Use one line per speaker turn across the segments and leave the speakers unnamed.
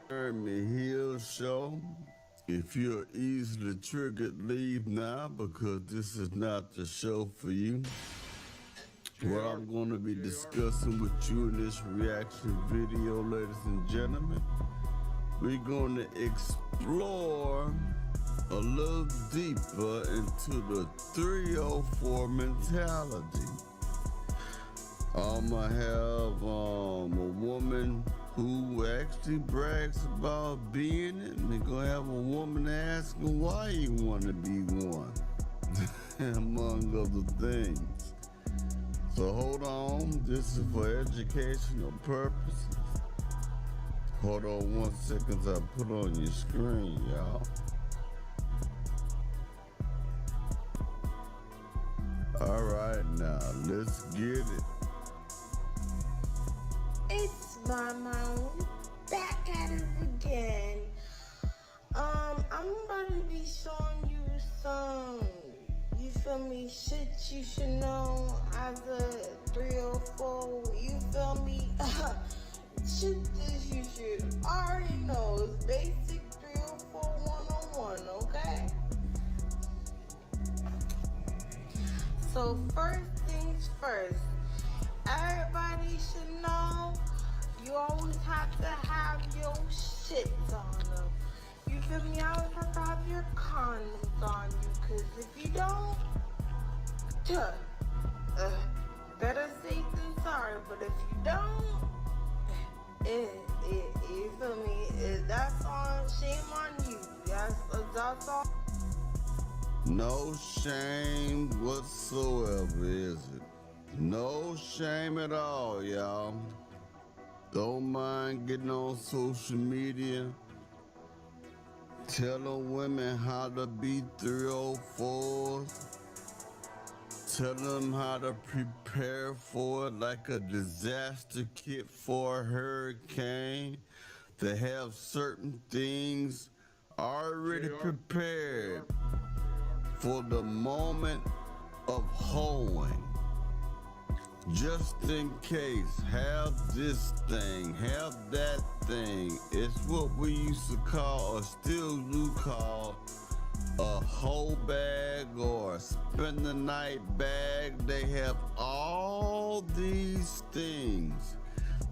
Jeremy Hill Show. If you're easily triggered, leave now because this is not the show for you. What I'm going to be discussing with you in this reaction video, ladies and gentlemen, we're going to explore a little deeper into the 304 mentality. I'm going to have a woman who actually brags about being it, and they're gonna have a woman asking why you want to be one, among other things. So hold on, this is for educational purposes. Hold on 1 second as I put on your screen, y'all. All right, now let's get it.
It's my mom back at it again. I'm about to be showing you some, you feel me, shit you should know as a 304, you feel me, shit that you should already know. It's basic 304 101, okay? So first things first, everybody should know you always have to have your shit on them. You feel me? You always have to have your condoms on you, cause if you don't, better safe than sorry. But if you don't, you feel me? That's on, shame on you. That's all.
No shame whatsoever, is it? No shame at all, y'all. Don't mind getting on social media, telling women how to be 304s, telling them how to prepare for it like a disaster kit for a hurricane, to have certain things already prepared for the moment of hoeing. Just in case, have this thing, have that thing. It's what we used to call, or still do call, a hoe bag or a spend the night bag. They have all these things.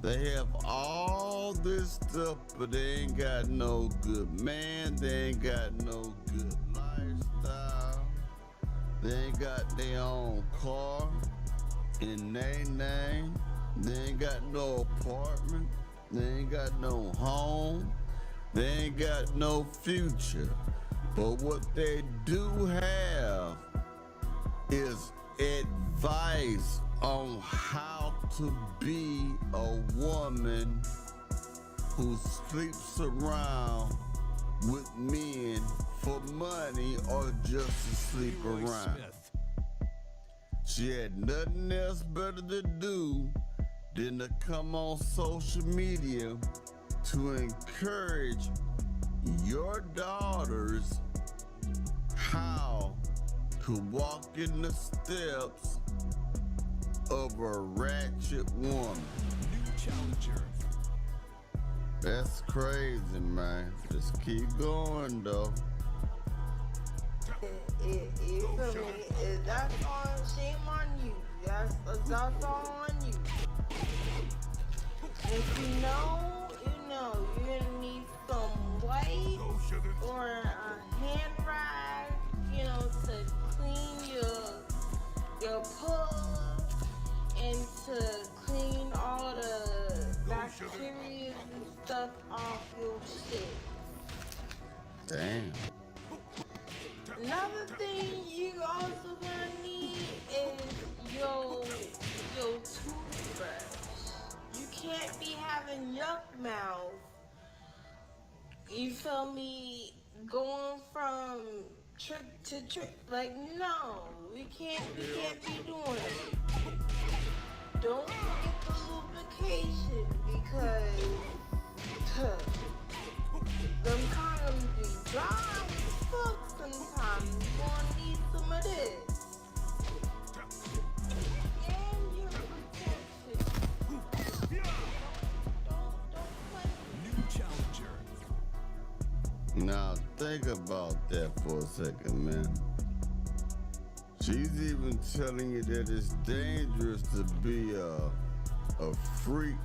They have all this stuff, but they ain't got no good man. They ain't got no good lifestyle. They ain't got their own car in their name. They ain't got no apartment. They ain't got no home. They ain't got no future. But what they do have is advice on how to be a woman who sleeps around with men for money or just to sleep around. She had nothing else better to do than to come on social media to encourage your daughters how to walk in the steps of a ratchet woman.
New challenger.
That's crazy, man. Just keep going, though.
You feel me? That's on, shame on you. That's all on you. If you know, you're gonna need some white or a hand rag, to clean your pub and to clean all the bacteria and stuff off your shit.
Damn.
Another thing you also gonna need is your toothbrush. You can't be having yuck mouth. You feel me? Going from trick to trick. Like, no, we can't be doing it. Don't forget the lubrication because them condoms be dry. Fuck, sometimes you gonna need some of this. And your protection. Don't play.
New challenger.
Now think about that for a second, man. She's even telling you that it's dangerous to be a freak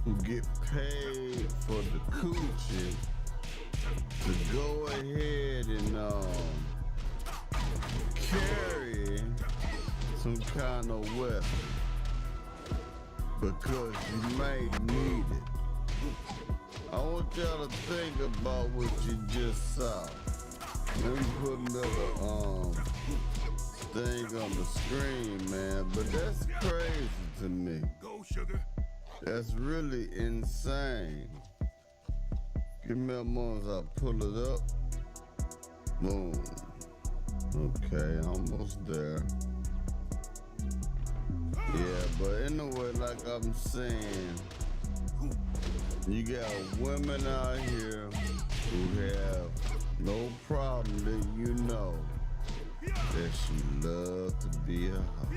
who get paid for the coochie to go ahead and carry some kind of weapon because you might need it. I want y'all to think about what you just saw. Let me put another thing on the screen, man, but that's crazy to me.
Go, sugar.
That's really insane. Give me a moment as I pull it up. Boom. Okay, almost there. Yeah, but anyway, like I'm saying, you got women out here who have no problem that you know that she loves to be a hoe.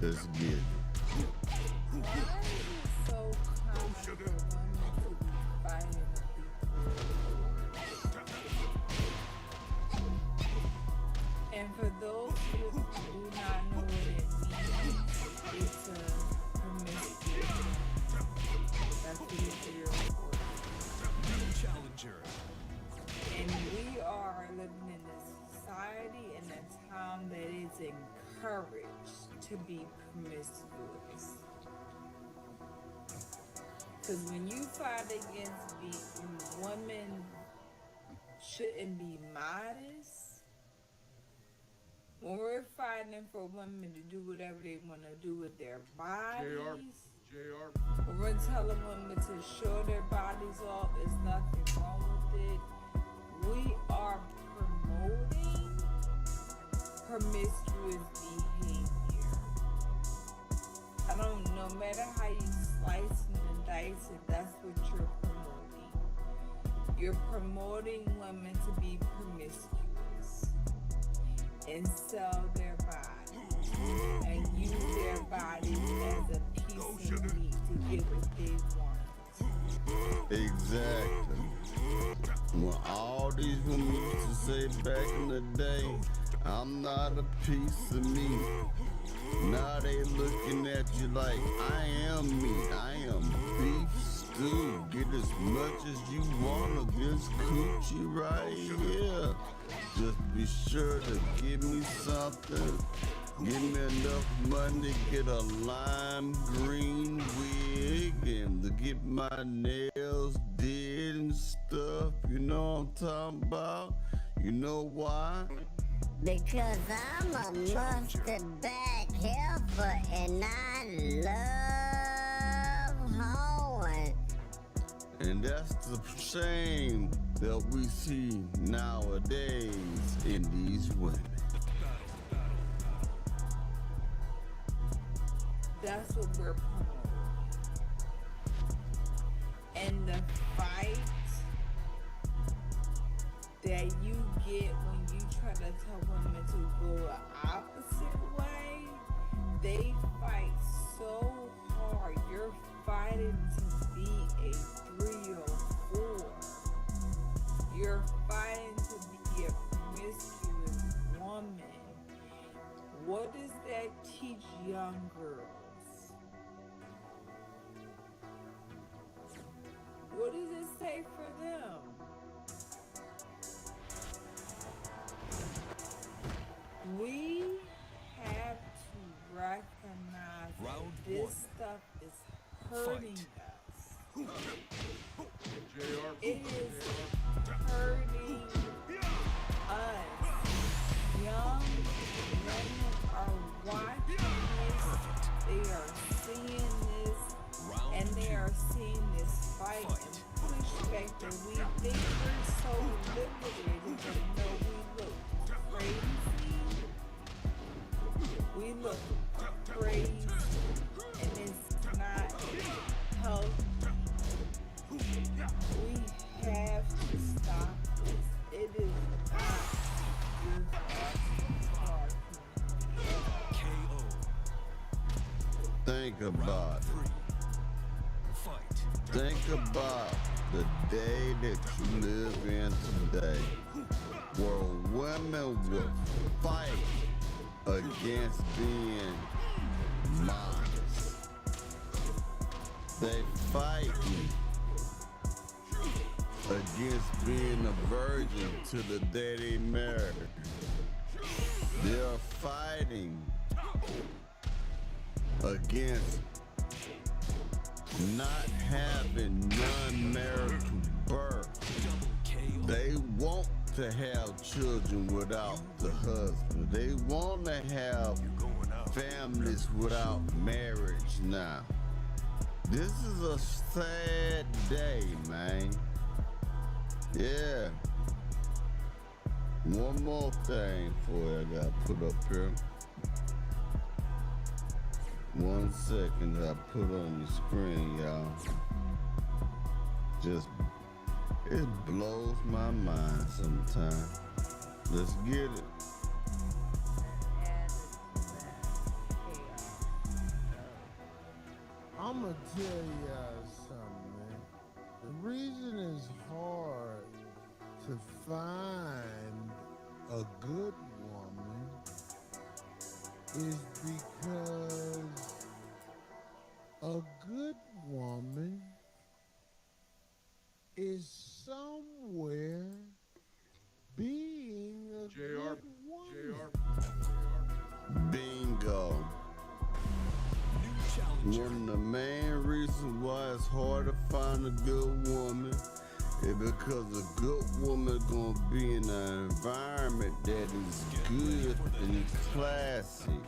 Let's get it.
Why is it so common for women to be fighting people? And for those who do not know what it means, it's a promiscuous. That's what it's
Challenger.
And we are living in a society and a time that is encouraged to be promiscuous. Because when you fight against women shouldn't be modest. When we're fighting for women to do whatever they want to do with their bodies,
JRB.
when we're telling women to show their bodies off, there's nothing wrong with it. We are promoting promiscuous behavior. I don't know, no matter how you slice and dice it, that's what you're promoting. You're promoting women to be promiscuous and sell their bodies and use their bodies as a piece of meat to get what they want.
Exactly. When all these women used to say back in the day, I'm not a piece of meat. Now they looking at you like, I am meat. I am beef stew. Get as much as you want of this coochie right here. Just be sure to give me something. Give me enough money to get a lime green wig and to get my nails did and stuff. You know what I'm talking about? You know why?
Because I'm a mustard back helper and I love hoeing.
And that's the shame that we see nowadays in these women.
That's what we're promoting. And the fight that you get when you try to tell women to go the opposite way, they fight so hard. You're fighting to be a 3 or 4. You're fighting to be a promiscuous woman. What does that teach young girls? What does it say for them? We have to recognize that this stuff is hurting us.
JRB.
It is hurting us. Young women are watching this, they are seeing this, and they are seeing this fight and pushback that we think we're so liberated, but no, we look crazy. We look crazy, and it's not healthy. We have to stop this. It is not good for us.
KO.
Think about it.
Fight.
Think about the day that you live in today, where women will fight against being modest. They fighting against being a virgin to the day they married. They're fighting against not having non-marital birth. They want to have children without the husband. They want to have families without marriage now. This is a sad day, man. Yeah. One more thing for you I gotta put up here. 1 second I put on your screen, y'all. Just, it blows my mind sometimes. Let's get it.
I'ma tell y'all something, man. The reason it's hard to find a good woman is because a good woman is somewhere being a good woman.
Bingo. One of the main reasons why it's hard to find a good woman is because a good woman gonna be in an environment that is good and classy.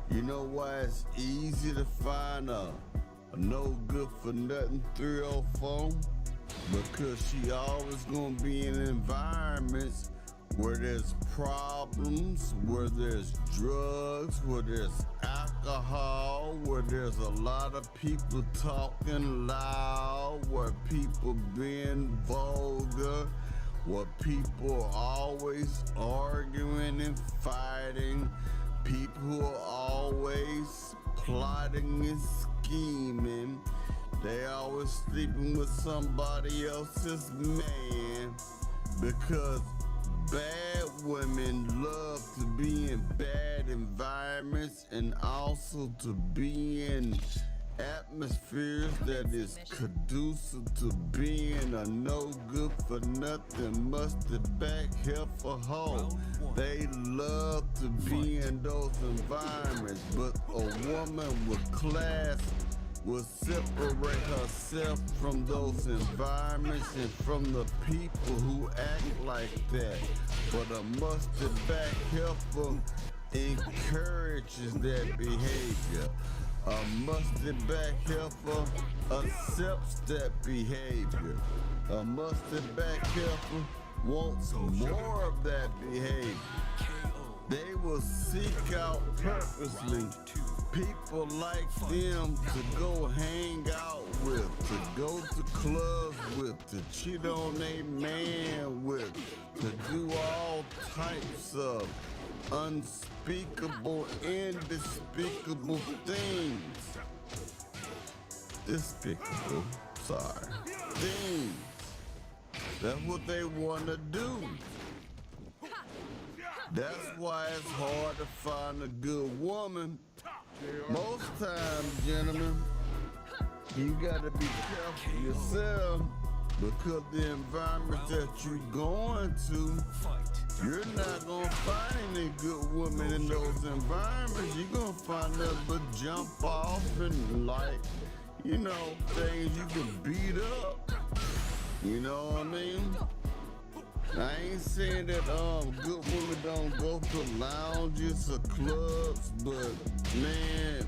You know why it's easy to find a no good for nothing 304? Because she always gonna be in environments where there's problems, where there's drugs, where there's alcohol, where there's a lot of people talking loud, where people being vulgar, where people are always arguing and fighting, people who are always plotting and scheming. They always sleeping with somebody else's man because bad women love to be in bad environments and also to be in atmospheres that is conducive to being a no good for nothing mustard back heifer hoe. They love to be in those environments, but a woman with class will separate herself from those environments and from the people who act like that. But a mustard back heifer encourages that behavior. A mustard back heifer accepts that behavior. A mustard back heifer wants more of that behavior. They will seek out purposely people like them to go hang out with, to go to clubs with, to cheat on their man with, to do all types of unspeakable and despicable things. Despicable, sorry. Things. That's what they want to do. That's why it's hard to find a good woman. Most times, gentlemen, you gotta be careful yourself because the environment that you're going to, you're not gonna find any good women in those environments. You're gonna find nothing but jump off and like, you know, things you can beat up. You know what I mean? I ain't saying that good women don't go to lounges or clubs, but man,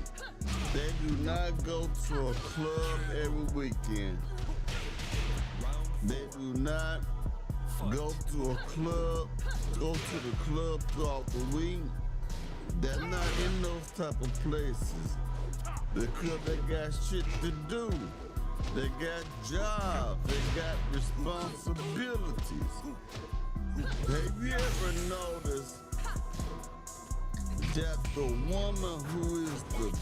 they do not go to a club every weekend. They do not go to a club, go to the club throughout the week. They're not in those type of places because they got shit to do. They got jobs, they got responsibilities. Have you ever noticed that the woman who is the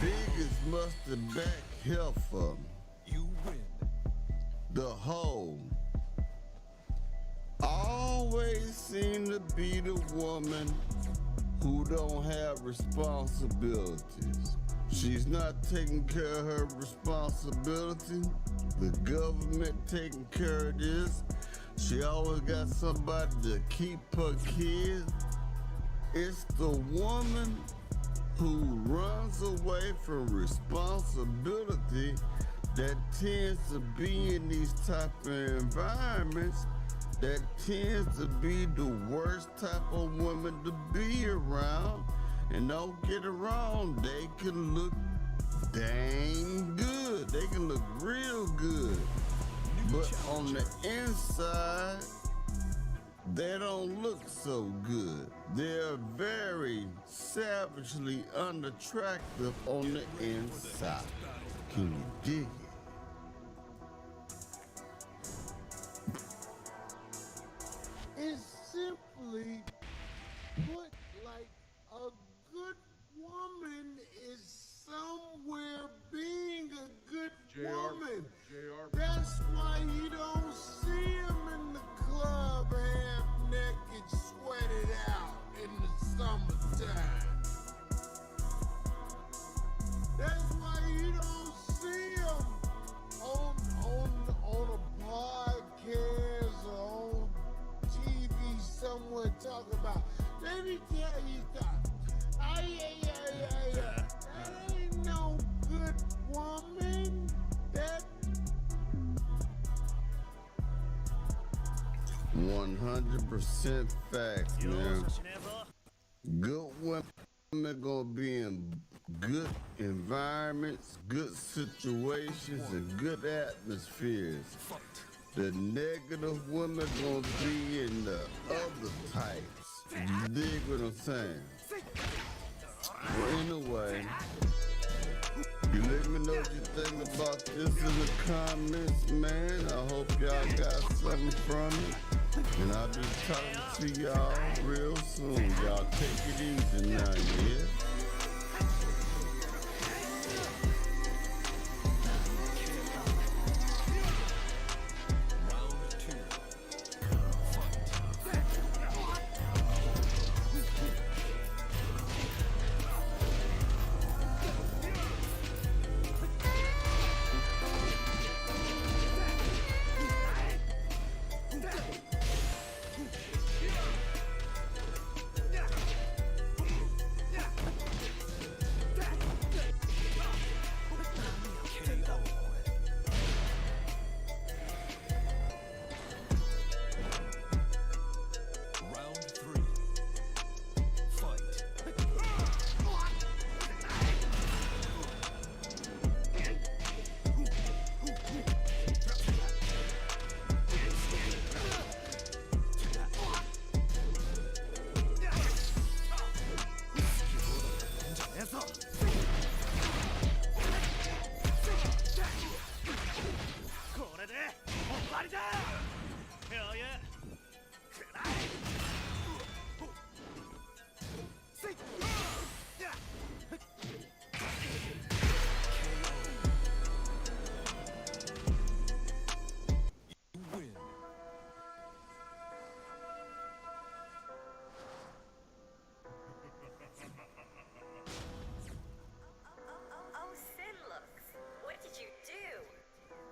biggest mustard back heifer, the hoe always seem to be the woman who don't have responsibilities. She's not taking care of her responsibility. The government taking care of this. She always got somebody to keep her kids. It's the woman who runs away from responsibility that tends to be in these type of environments, that tends to be the worst type of woman to be around. And don't get it wrong, they can look dang good. They can look real good. But on the inside, they don't look so good. They're very savagely unattractive on the inside. Can you dig it?
It's simply put like a good woman is somewhere being a good woman.
JRB.
That's why you don't see him in the club half naked, sweated out in the summertime. That's why you don't see him on a podcast or on TV somewhere talking about, let me tell you something. That ain't no good woman. That
100% facts, man. Good women gonna be in good environments, good situations, and good atmospheres. The negative women gonna be in the other types. You dig what I'm saying? Well, anyway, you let me know what you think about this in the comments, man. I hope y'all got something from it. And I'll be talking to y'all real soon. Y'all take it easy now, yeah?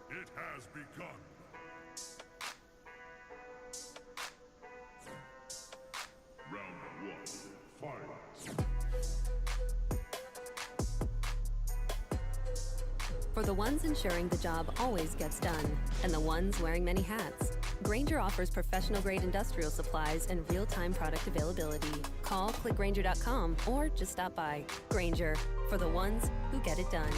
It has begun. Round one, fight.
For the ones ensuring the job always gets done, and the ones wearing many hats, Grainger offers professional-grade industrial supplies and real-time product availability. Call, click Grainger.com, or just stop by. Grainger, for the ones who get it done.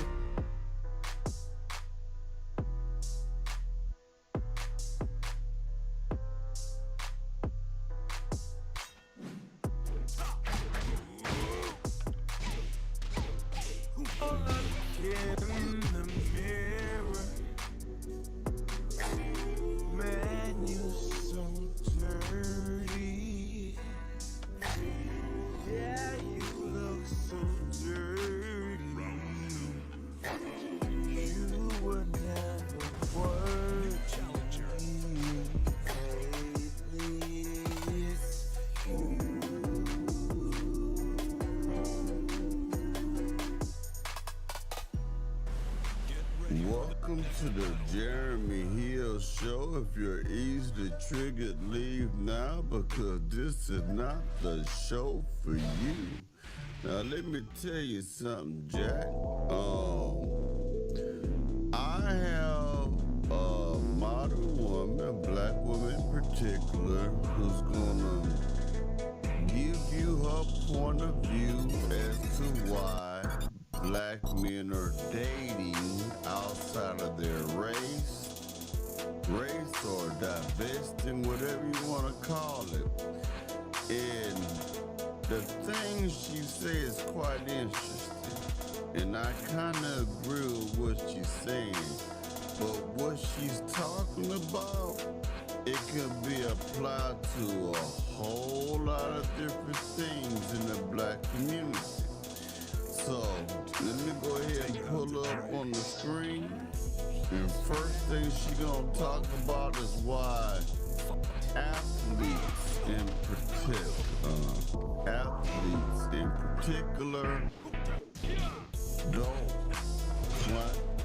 to the Jeremy Hill show. If you're easily triggered, leave now because this is not the show for you. Now let me tell you something, Jack. I have a modern woman, a black woman in particular, who's gonna give you her point of view as to why black men are dating outside of their race or divesting, whatever you want to call it. And the thing she says is quite interesting, and I kind of agree with what she's saying, but what she's talking about, it can be applied to a whole lot of different things in the black community. So, let me go ahead and pull up on the screen. And first thing she gonna talk about is why athletes in particular don't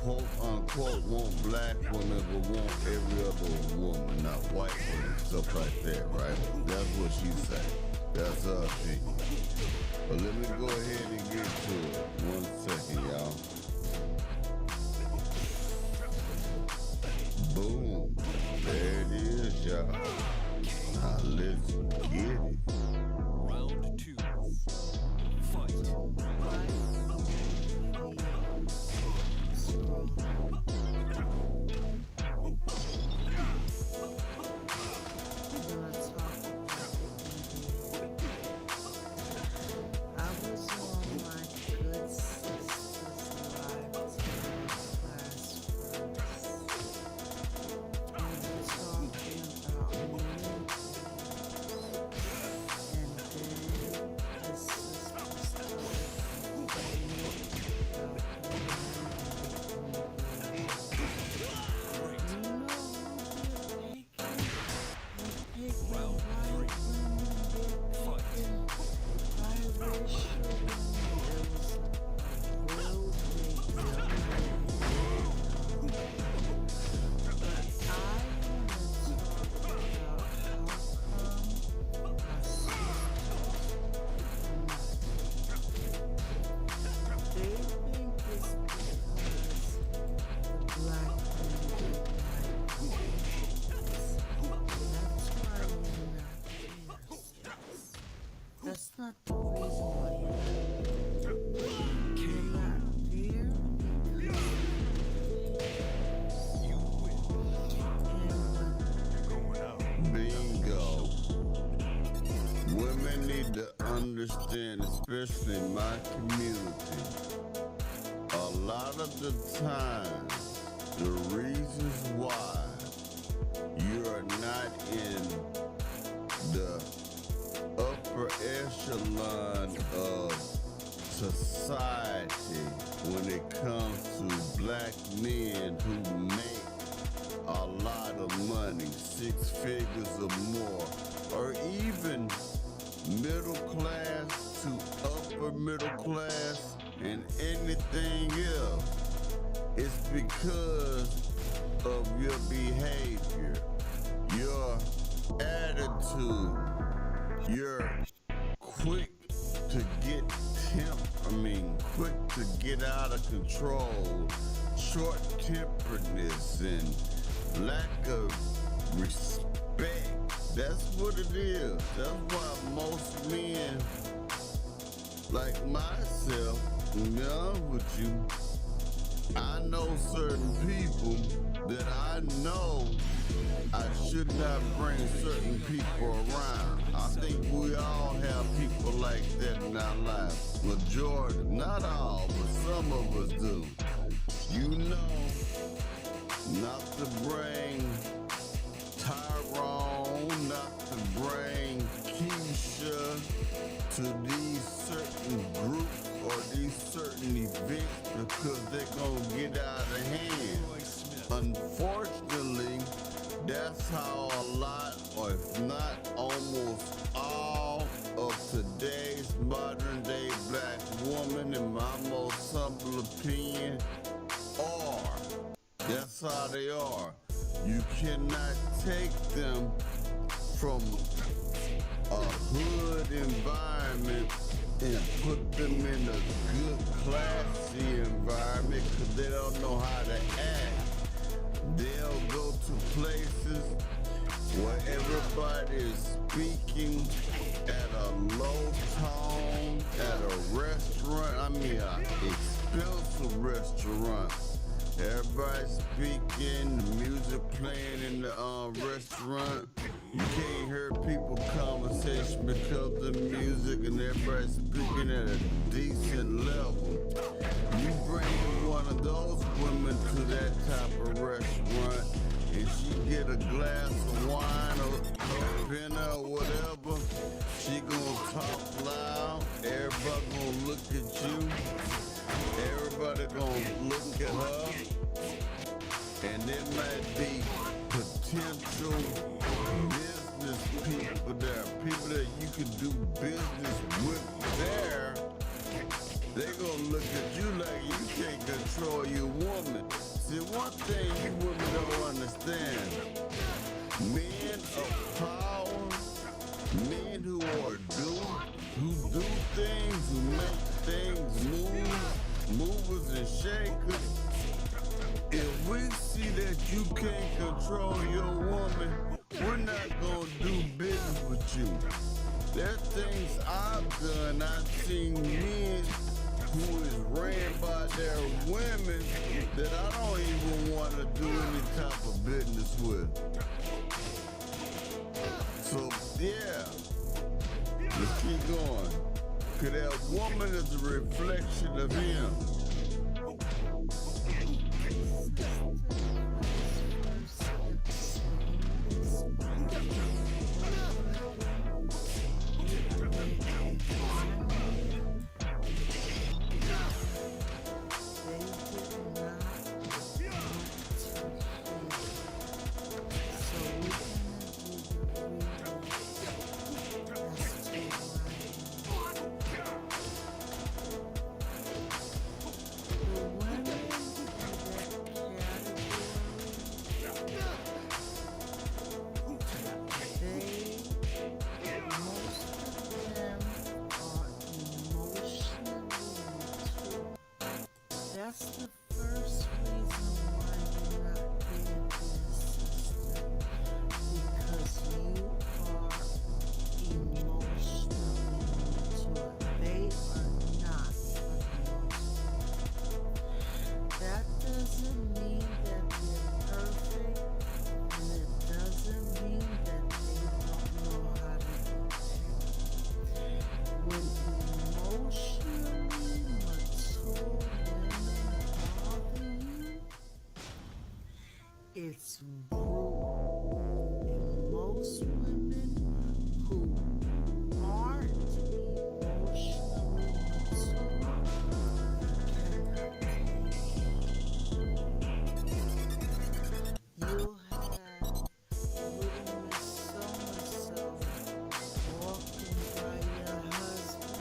quote unquote want black women but want every other woman, not white women, stuff like that, right? That's what she said. That's her opinion. But let me go ahead and get to it. 1 second, y'all. Boom. There it is, y'all. Now let's get it.
Round 2. Fight.
That's not the reason why you're not there.
You win.
Bingo. Women need to understand, especially in my community, a lot of the time, the reasons why you are not in the upper echelon of society when it comes to black men who make a lot of money, 6 figures or more, or even middle class to upper middle class and anything else. It's because of your behavior, your attitude. You're quick to get quick to get out of control, short-temperedness, and lack of respect. That's what it is. That's why most men, like myself, to be honest with you, I know certain people that I know I should not bring certain people around. I think we all have people like that in our lives. Majority, not all, but some of us do. You know not to bring Tyrone, not to bring Keisha to these certain groups or these certain events because they're gonna get out of hand. Unfortunately, that's how a lot, or if not almost all, of today's modern day black woman, in my most humble opinion, are. That's how cannot take them from a hood environment and put them in a good, classy environment because they don't know how to act. They'll go to places where everybody is speaking at a low tone, at a restaurant, an expensive restaurant. Everybody speaking, the music playing in the restaurant. You can't hear people conversation because of the music and everybody speaking at a decent level. You bring one of those women to that type of restaurant and she get a glass of wine or dinner or whatever, she gonna talk loud, everybody gonna look at you, everybody gonna look at her, and there might be potential business people there, people that you can do business with there. They gonna look at you like you can't control your woman. See, one thing you women don't understand, men of power, men who do things, who make things move, movers and shakers. If we see that you can't control your woman, we're not gonna do business with you. There are things I've done, I've seen men who is ran by their women that I don't even want to do any type of business with. So, yeah, let's keep going. Because that woman is a reflection of him.
That's the first reason why you're not getting this system, because you are emotionally mature. They are not emotional. That doesn't mean that they're perfect, and it doesn't mean that they don't know how to do things. When emotionally mature it's brutal, and most women who aren't emotionally mature cannot take it. You'll have little Miss So-and-so walking by your husband.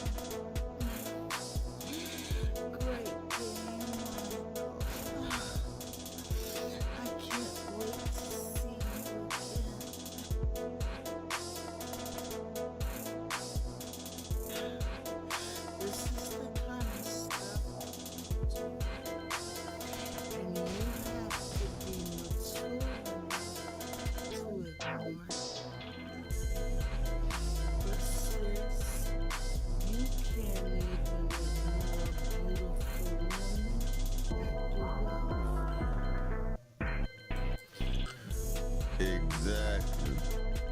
Great game, Michael. I can't wait to see you again. This is the kind of stuff you do. And you have to be mature enough to ignore it. But sis, you can't even ignore beautiful women that do well for you.
Exactly.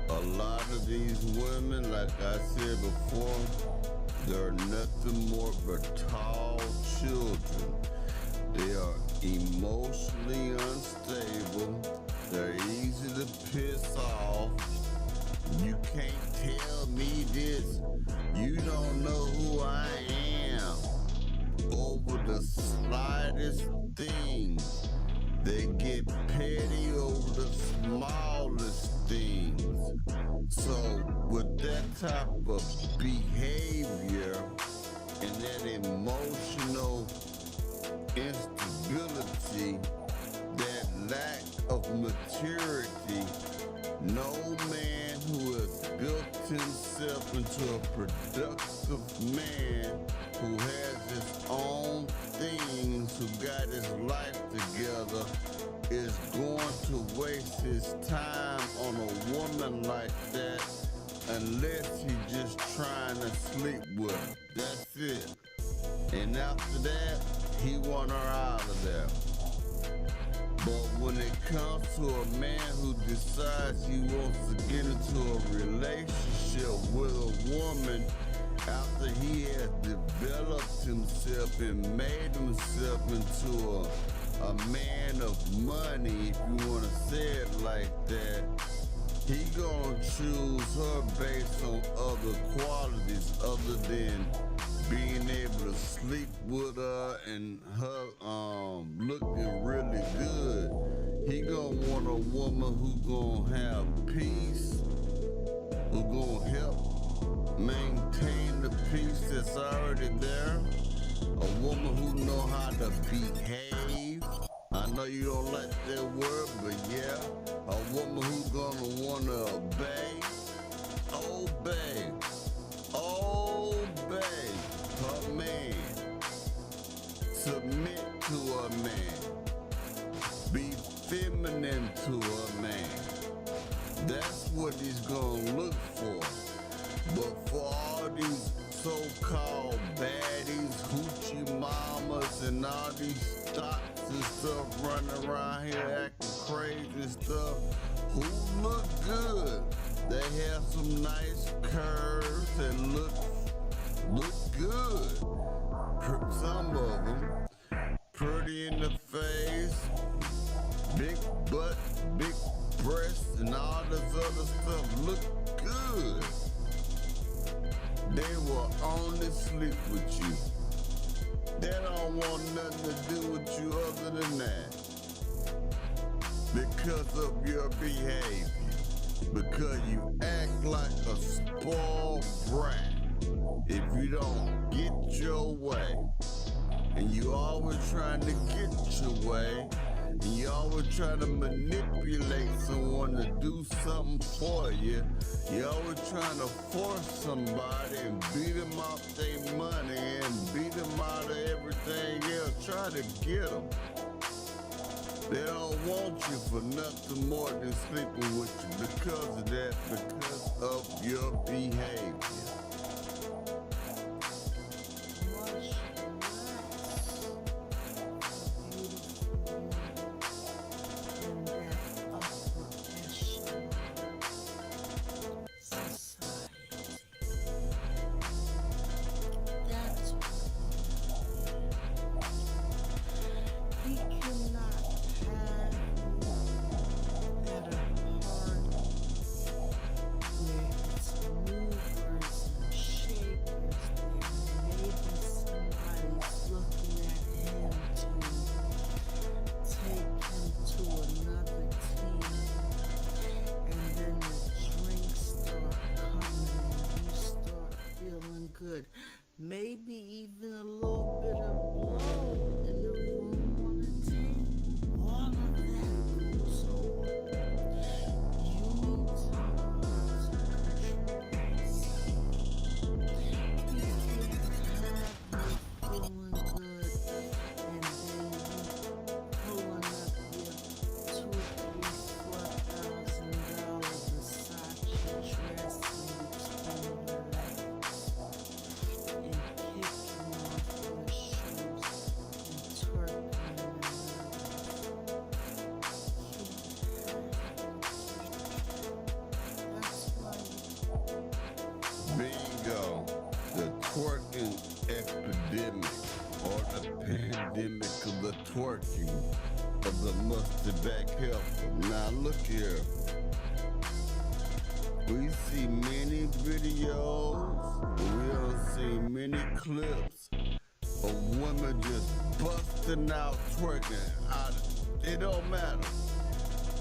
A lot of these women, like I said before, they're nothing more but tall children. They are emotionally unstable. They're easy to piss off. You can't tell me this. You don't know who I am. Over the slightest thing. They get petty over the smallest things. So with that type of behavior and that emotional instability, that lack of maturity, no man who has built himself into a productive man who has his own things, who got his life together, is going to waste his time on a woman like that unless he's just trying to sleep with her. That's it. And after that, he want her out of there. But when it comes to a man who decides he wants to get into a relationship with a woman after he has developed himself and made himself into a man of money, if you want to say it like that, he gonna choose her based on other qualities other than being able to sleep with her and her looking really good. He gonna want a woman who gonna have peace, who gonna help maintain the peace that's already there. A woman who know how to behave. I know you don't like that word, but yeah. A woman who's gonna wanna obey, her man, submit to her man, be feminine to her man. That's what he's gonna look for. But for all these so-called baddies, hoochie mamas, and all these stocks and stuff running around here acting crazy and stuff, who look good. They have some nice curves and look good. Some of them pretty in the face, big butt, big breasts, and all this other stuff look good. They will only sleep with you. They don't want nothing to do with you other than that. Because of your behavior. Because you act like a spoiled brat. If you don't get your way, and you always trying to get your way, and you always trying to manipulate someone to do something for you, you always trying to force somebody and beat them off their money and beat them out of everything else, try to get them. They don't want you for nothing more than sleeping with you because of that, because of your behavior.
Maybe even a little bit of blow in the room on the table. All of that goes on. You need to know how to control yourself. You can't have you feeling good and then you pulling up your $2,000, $3,000, $4,000 Versace dress and you turn your legs.
Bingo, the twerking epidemic, or the pandemic of the twerking of the mustard back helper. Now look here. We see many videos, we don't see many clips of women just busting out twerking. It don't matter.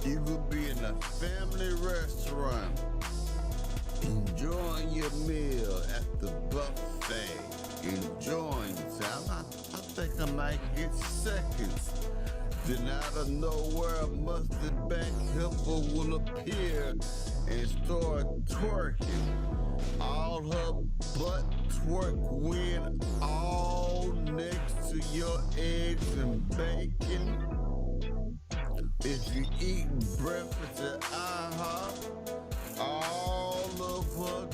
You could be in a family restaurant, enjoying your meal at the buffet, enjoying yourself. I think I might get seconds. Then out of nowhere, a mustard back heifer will appear and start twerking. All her butt twerk when all next to your eggs and bacon. If you eat breakfast at IHOP, all of her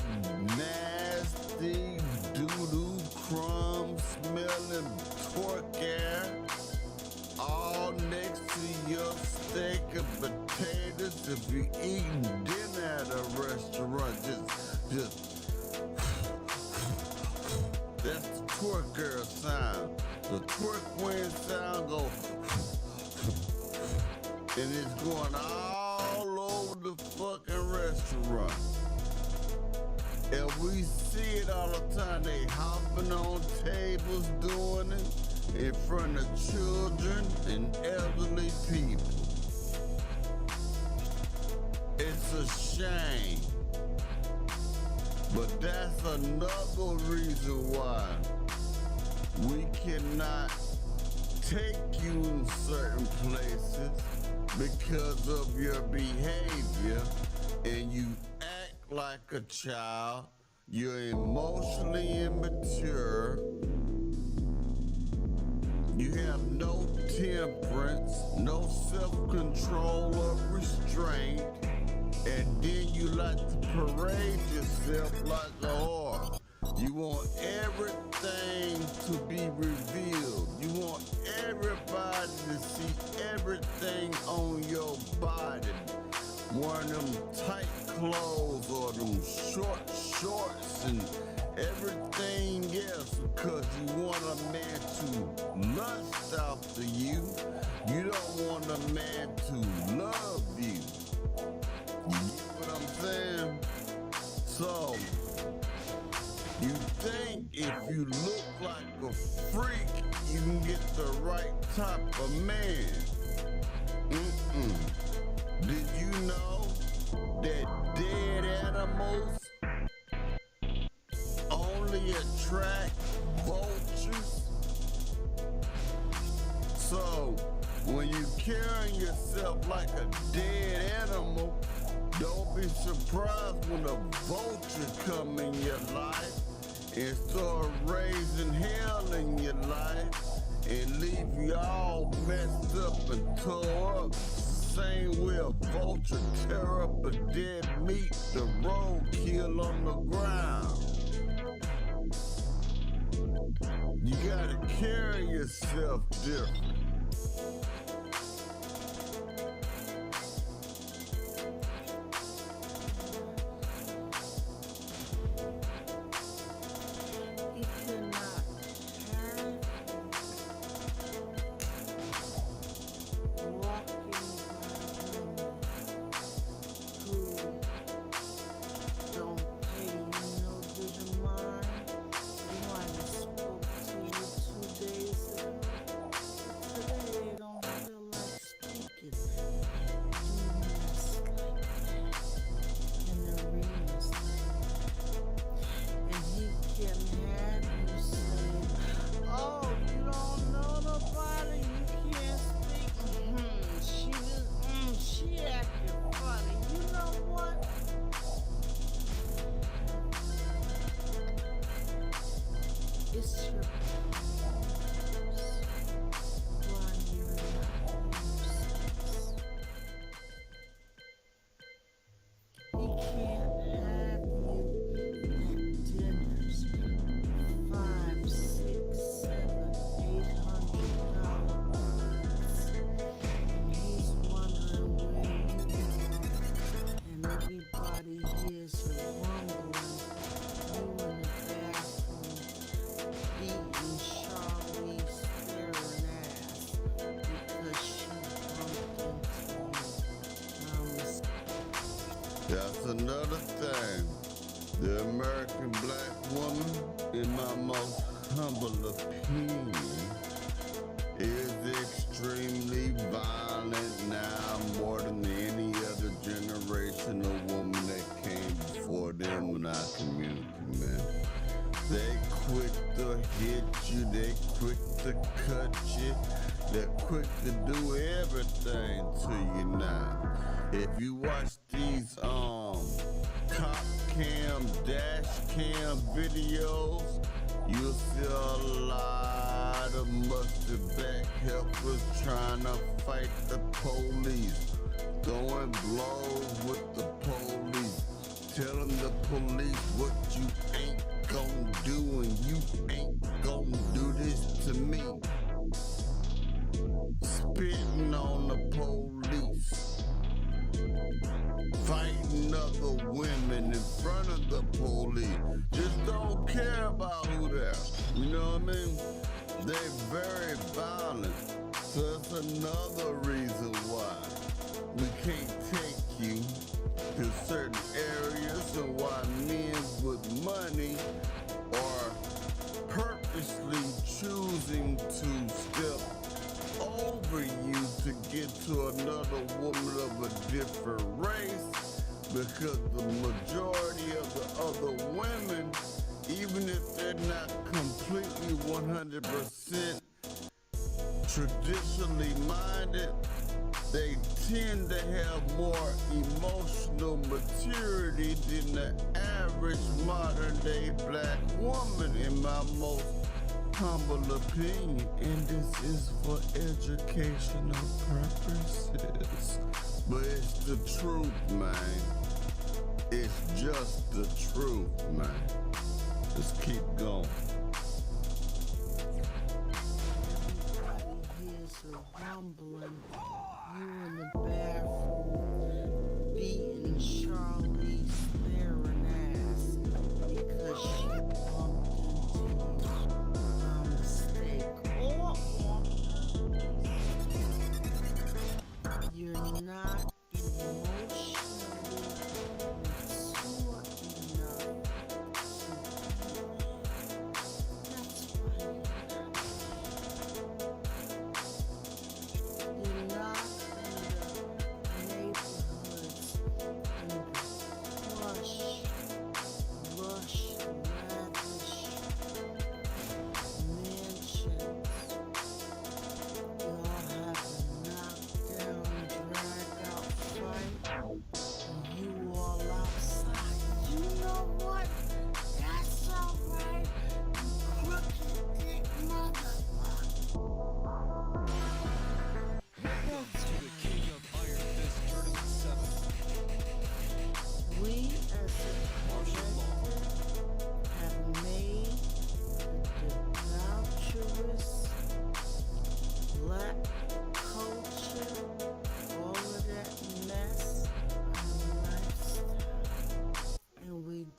nasty doo-doo crumb smelling twerk air, all next to your steak and potatoes. If you eating dinner at a restaurant, just that's the twerk girl sound. The twerk wind sound go, and it's going all over the fucking restaurant. And we see it all the time. They hopping on tables doing it in front of children and elderly people. It's a shame. But that's another reason why we cannot take you in certain places because of your behavior, and you act like a child, you're emotionally immature, you have no temperance, no self-control or restraint, and then you like to parade yourself like a whore. You want everything to be revealed. You want everybody to see everything on your body. Wearing them tight clothes or them short shorts and everything else because you want a man to lust after you. You don't want a man to love you. You get what I'm saying? So, you think if you look like a freak, you can get the right type of man. Did you know that dead animals only attract vultures? So, when you carrying yourself like a dead animal, don't be surprised when a vulture come in your life and start raising hell in your life and leave you all messed up and tore up. Same way a vulture tear up a dead meat, the roadkill on the ground. You gotta carry yourself different. That's another thing. The American black woman, in my most humble opinion, is extremely violent now more than any other generation of woman that came before them in our community, man. They quick to hit you, they quick to cut you, they're quick to do everything to you now. If you watch these cop cam, dash cam videos, you'll see a lot of mustard back helpers trying to fight the police, throwing blows with the police, telling the police what you ain't gon' do and you ain't gon' do this to me. Spitting on the police, fighting other women in front of the police. Just don't care about who they are. You know what I mean? They're very violent. So it's another reason why we can't take you to certain areas and why men with money are purposely choosing to step over you to get to another woman of a different race, because the majority of the other women, even if they're not completely 100% traditionally minded, they tend to have more emotional maturity than the average modern day black woman, in my most humble opinion. And this is for educational purposes. But it's the truth, man. It's just the truth, man. Just keep going.
Here's a rumbling. You in the bathroom beating Charlize Theron ass because she bumped into you by mistake. You're not emotionally mature enough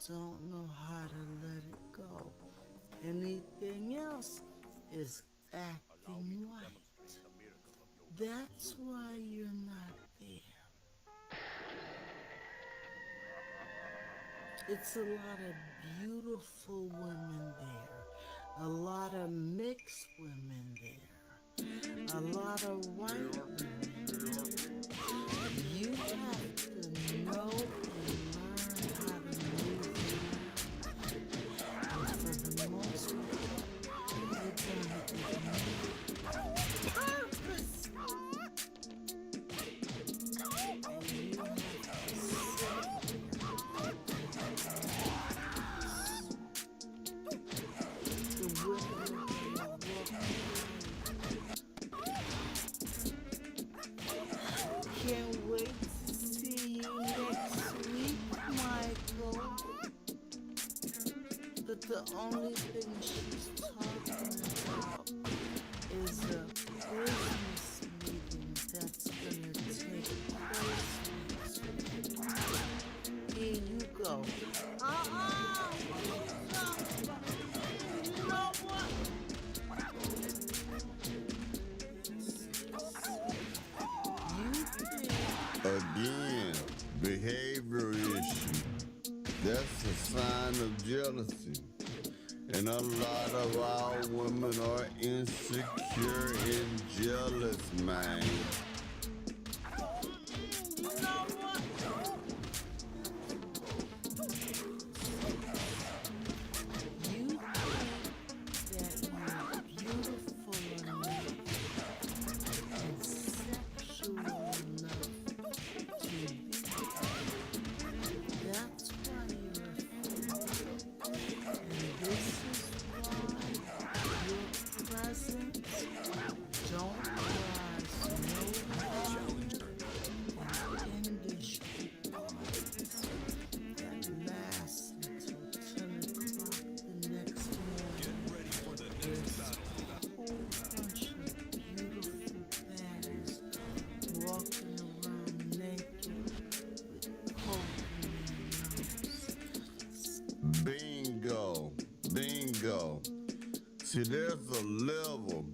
don't know how to let it go. Anything else is acting right. That's why you're not there. It's a lot of beautiful women there, a lot of mixed women there, a lot of white women there. You have to know and learn how to move around. And for the most part, you're gonna be purpose. And you have to sit the women are can't wait to see you next week, Michael. But the only thing she's talking about is a business meeting that's gonna take place next week. Here you go. You know what?
Again, behavior issue. That's a sign of jealousy. And a lot of our women are insecure and jealous, man.
You know what? You
Bingo. See, there's a level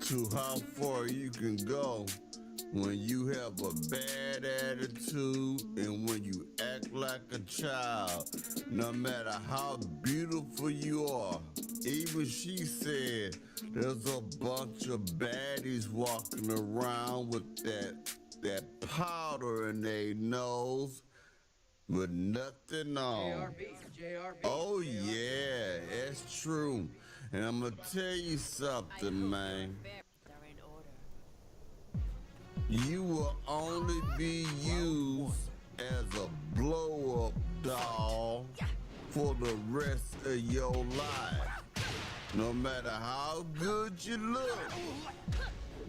to how far you can go when you have a bad attitude and when you act like a child, no matter how beautiful you are. Even she said there's a bunch of baddies walking around with that powder in their nose with nothing on.
JRB.
Oh yeah, that's true. And I'm gonna tell you something, man. You will only be used as a blow-up doll for the rest of your life. No matter how good you look.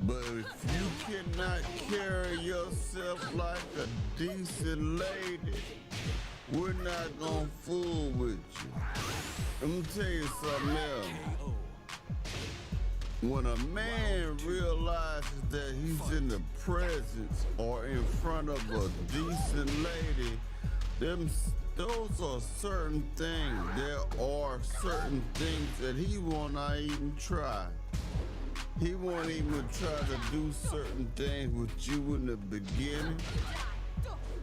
But if you cannot carry yourself like a decent lady, we're not gonna fool with you. Let me tell you something else. When a man realizes that he's in the presence or in front of a decent lady, those are certain things. There are certain things that he will not even try. He won't even try to do certain things with you in the beginning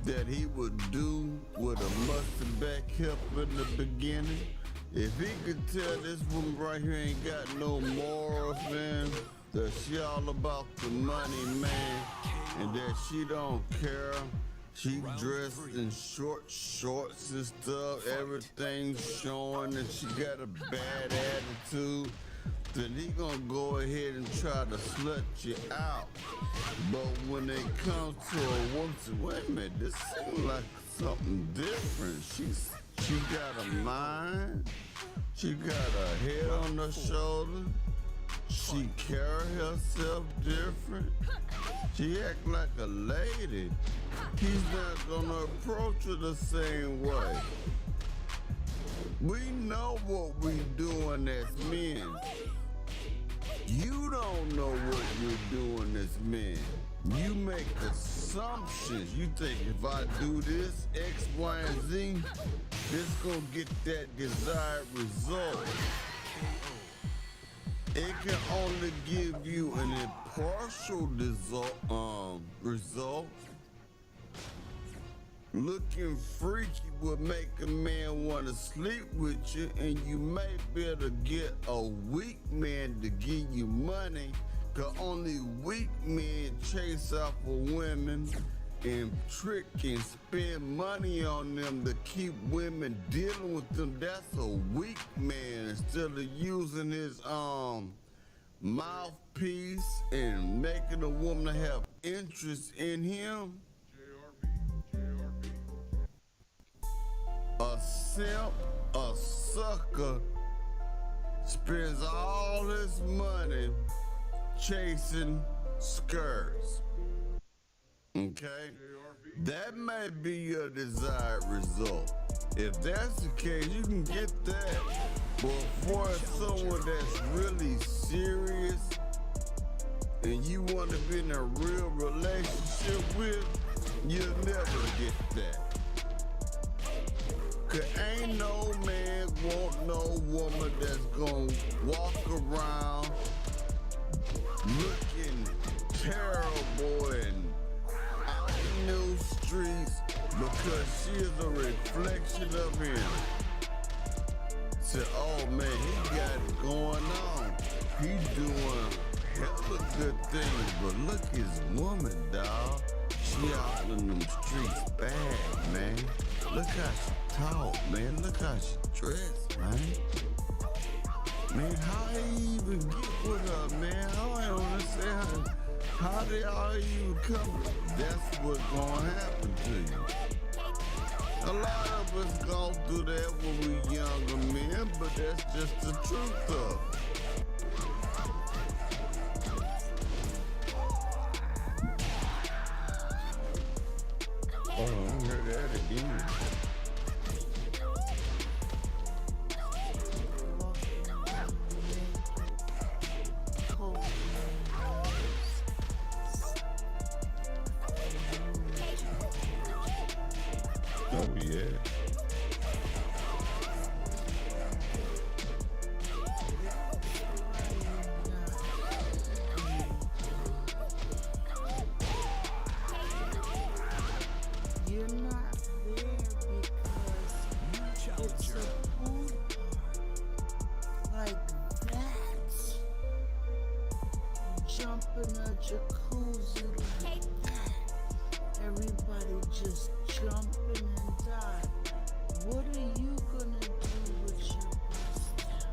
that he would do with a mustard back hip in the beginning. If he could tell this woman right here ain't got no morals, man, that she all about the money, man, and that she don't care. She dressed in short shorts and stuff, everything's showing, and she got a bad attitude, then he gonna go ahead and try to slut you out. But when it comes to a woman, wait a minute, this seems like something different. She got a mind, she got a head on her shoulder, she carry herself different, she act like a lady. He's not gonna approach her the same way. We know what we doing as men. You don't know what you're doing as men. You make assumptions. You think if I do this, X, Y, and Z, this gonna get that desired result. It can only give you an impartial result. Looking freaky would make a man want to sleep with you, and you may be able to get a weak man to give you money, cause only weak men chase after women and trick and spend money on them to keep women dealing with them. That's a weak man. Instead of using his mouthpiece and making a woman have interest in him. A simp, a sucker, spends all his money chasing skirts. Okay? That may be your desired result. If that's the case, you can get that. But for someone that's really serious and you want to be in a real relationship with, you'll never get that. Cause ain't no man want no woman that's gonna walk around looking terrible and out in the streets because she is a reflection of him. Say, oh man, he got it going on. He doing hella good things, but look his woman, dawg. She out in them streets bad, man. Look how she talk, man. Look how she dressed, man. Man, how he even get with her, man? I don't understand how they all even come. That's what's gonna happen to you. A lot of us go through that when we younger men, but that's just the truth of it. Oh, I heard that again. Oh, yeah.
in a jacuzzi like that. Everybody just jumping and diving. What are you gonna do with your bust down?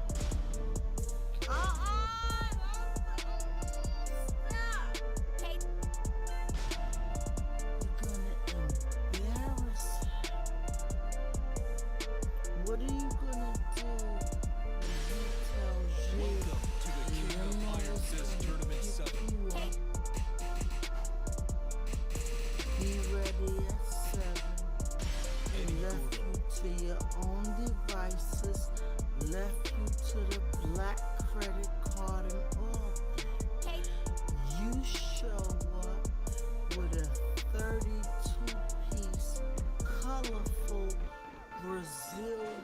You're gonna embarrass him. What are you gonna do when he tells you
Welcome to the King of Iron Fist Tournament 7.
Be ready at 7. He left you to your own devices, left you to the black credit card and all that. You show up with a 32-piece, colorful Brazilian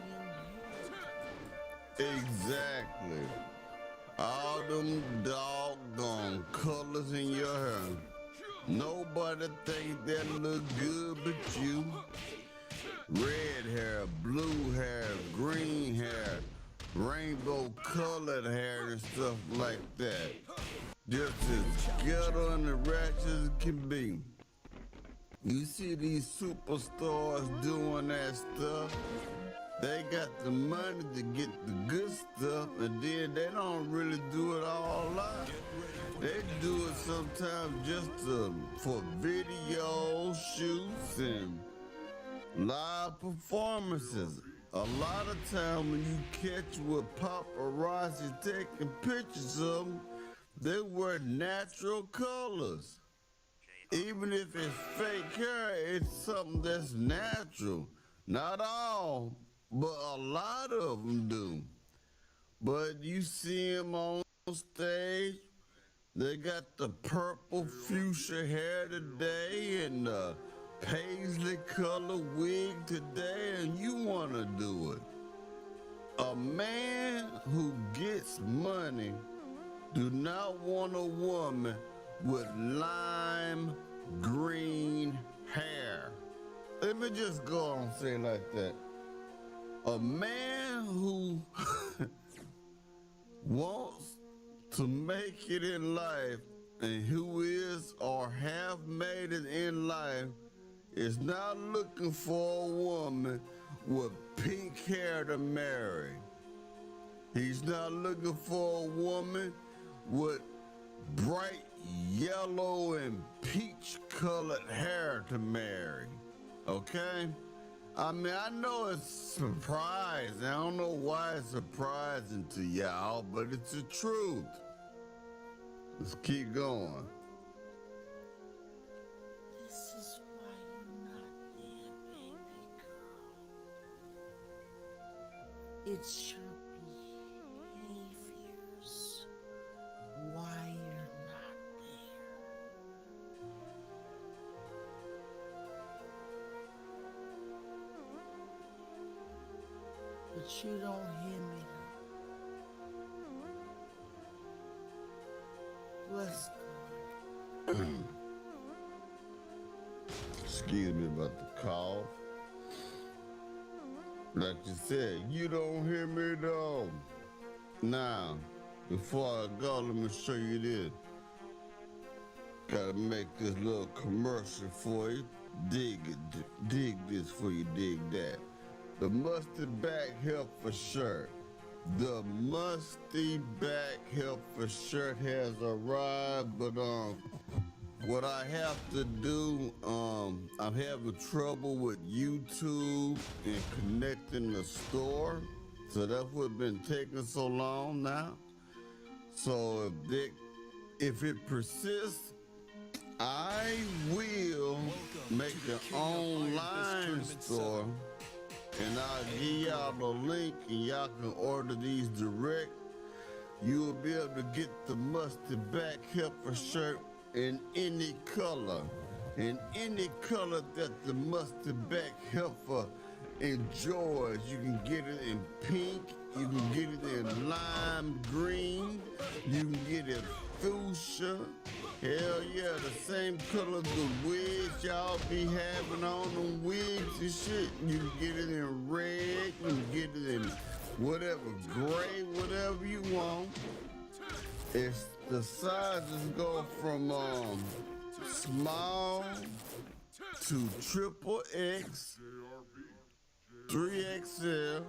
hair.
Exactly. All them doggone colors in your hair. Nobody think that look good but you. Red hair, blue hair, green hair, rainbow colored hair and stuff like that. Just as ghetto and the ratchet as it can be. You see these superstars doing that stuff. They got the money to get the good stuff, and then they don't really do it all out. They do it sometimes just for video shoots and live performances. A lot of time when you catch with paparazzi taking pictures of them, they wear natural colors. Even if it's fake hair, it's something that's natural. Not all, but a lot of them do. But you see them on stage, they got the purple fuchsia hair today and the paisley color wig today, and you want to do it. A man who gets money do not want a woman with lime green hair. Let me just go on and say it like that. A man who wants to make it in life and who is or have made it in life is not looking for a woman with pink hair to marry. He's not looking for a woman with bright yellow and peach colored hair to marry. Okay? I mean, I know it's surprising. I don't know why it's surprising to y'all, but it's the truth. Let's keep going.
This is why you're not there, baby girl. It's your behaviors why you're not there. But you don't hear me though. Let's go.
Excuse me about the cough. Like you said, you don't hear me though. Now, before I go, let me show you this. Gotta make this little commercial for you. Dig it, dig this for you, dig that. The musty back helper shirt. The musty back helper shirt has arrived, but what I have to do, I'm having trouble with YouTube and connecting the store. So that's what's been taking so long now. So if it persists, I will make an online store, and I'll give y'all the link and y'all can order these direct. You'll be able to get the musty back helper shirt in any color. In any color that the musty back helper enjoys. You can get it in pink, you can get it in lime green, you can get it fuchsia. Hell yeah, the same color the wigs y'all be having on them wigs and shit. You can get it in red, you can get it in whatever, gray, whatever you want. It's the sizes go from small to triple X, 3XL.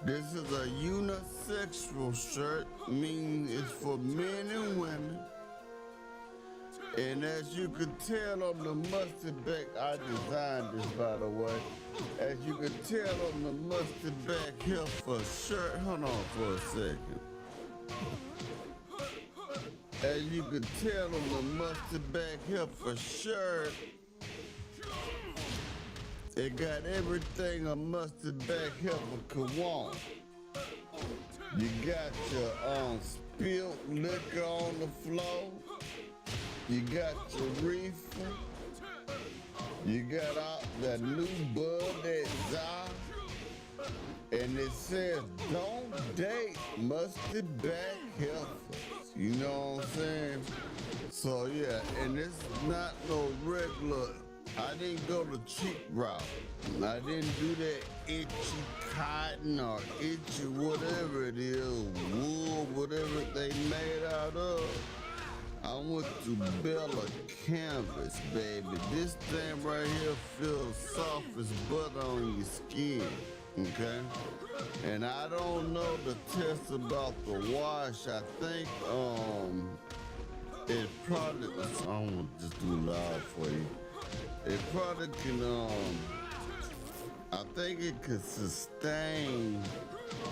This is a unisexual shirt, meaning it's for men and women. And as you can tell on the mustard back, I designed this by the way. As you can tell on the mustard back here for shirt, hold on for a second. As you can tell on the mustard back here for shirt, it got everything a mustard back here could want. You got your spilled liquor on the floor. You got your reefer. You got out that new bud, that Zah. And it says, don't date mustard back heifers. You know what I'm saying? So yeah, and it's not no regular. I didn't go the cheap route. I didn't do that itchy cotton or itchy whatever it is, wool, whatever they made out of. I went to Bella Canvas, baby. This thing right here feels soft as butter on your skin, okay? And I don't know the test about the wash. I think it probably, I don't want to just do loud for you. It probably can, I think it could sustain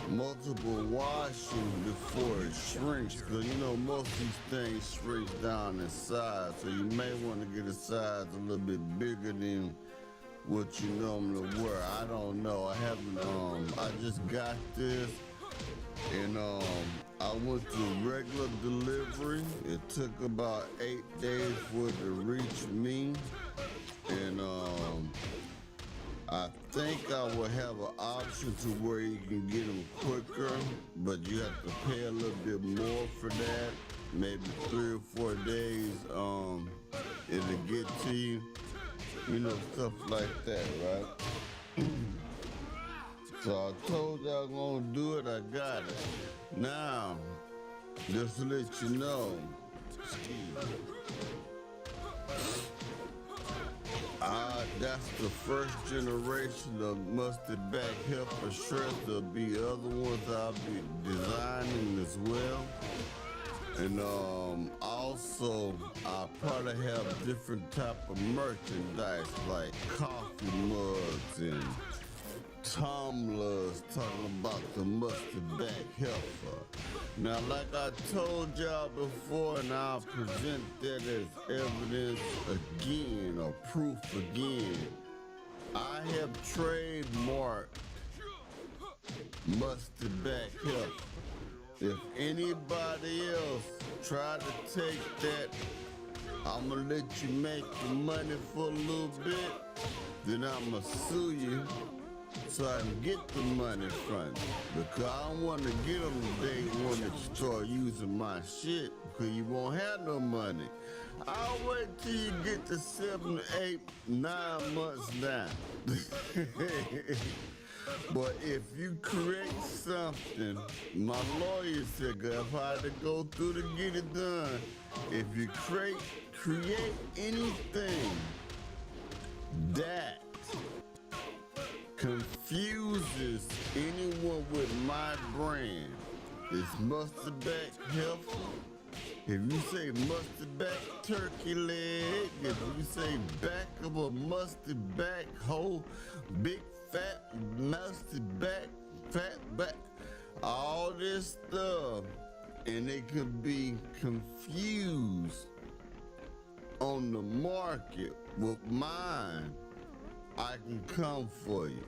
multiple washing before it shrinks. Cause you know, most of these things shrink down in size. So you may want to get a size a little bit bigger than what you normally wear. I don't know. I haven't, I just got this and I went to regular delivery. It took about 8 days for it to reach me. And I think I will have an option to where you can get them quicker, but you have to pay a little bit more for that. Maybe 3 or 4 days, it'll get to you. You know, stuff like that, right? So I told you I was gonna do it, I got it. Now, just to let you know, that's the first generation of mustard back heifer shirts. There'll be other ones I'll be designing as well. And also I'll probably have different type of merchandise like coffee mugs and tumblers talking about the mustard back heifer. Now, like I told y'all before, and I'll present that as evidence again, or proof again, I have trademarked mustard back heifer. If anybody else try to take that, I'm gonna let you make the money for a little bit, then I'm gonna sue you so I can get the money from you. Because I don't want to get them the day when you start using my shit, because you won't have no money. I'll wait till you get to 7, 8, 9 months now. But if you create something, my lawyer said, if I had to go through to get it done, if you create anything that confuses anyone with my brand, it's mustard back heifer. If you say mustard back turkey leg, if you say back of a mustard back whole, big fat mustard back, fat back, all this stuff, and it could be confused on the market with mine, I can come for you.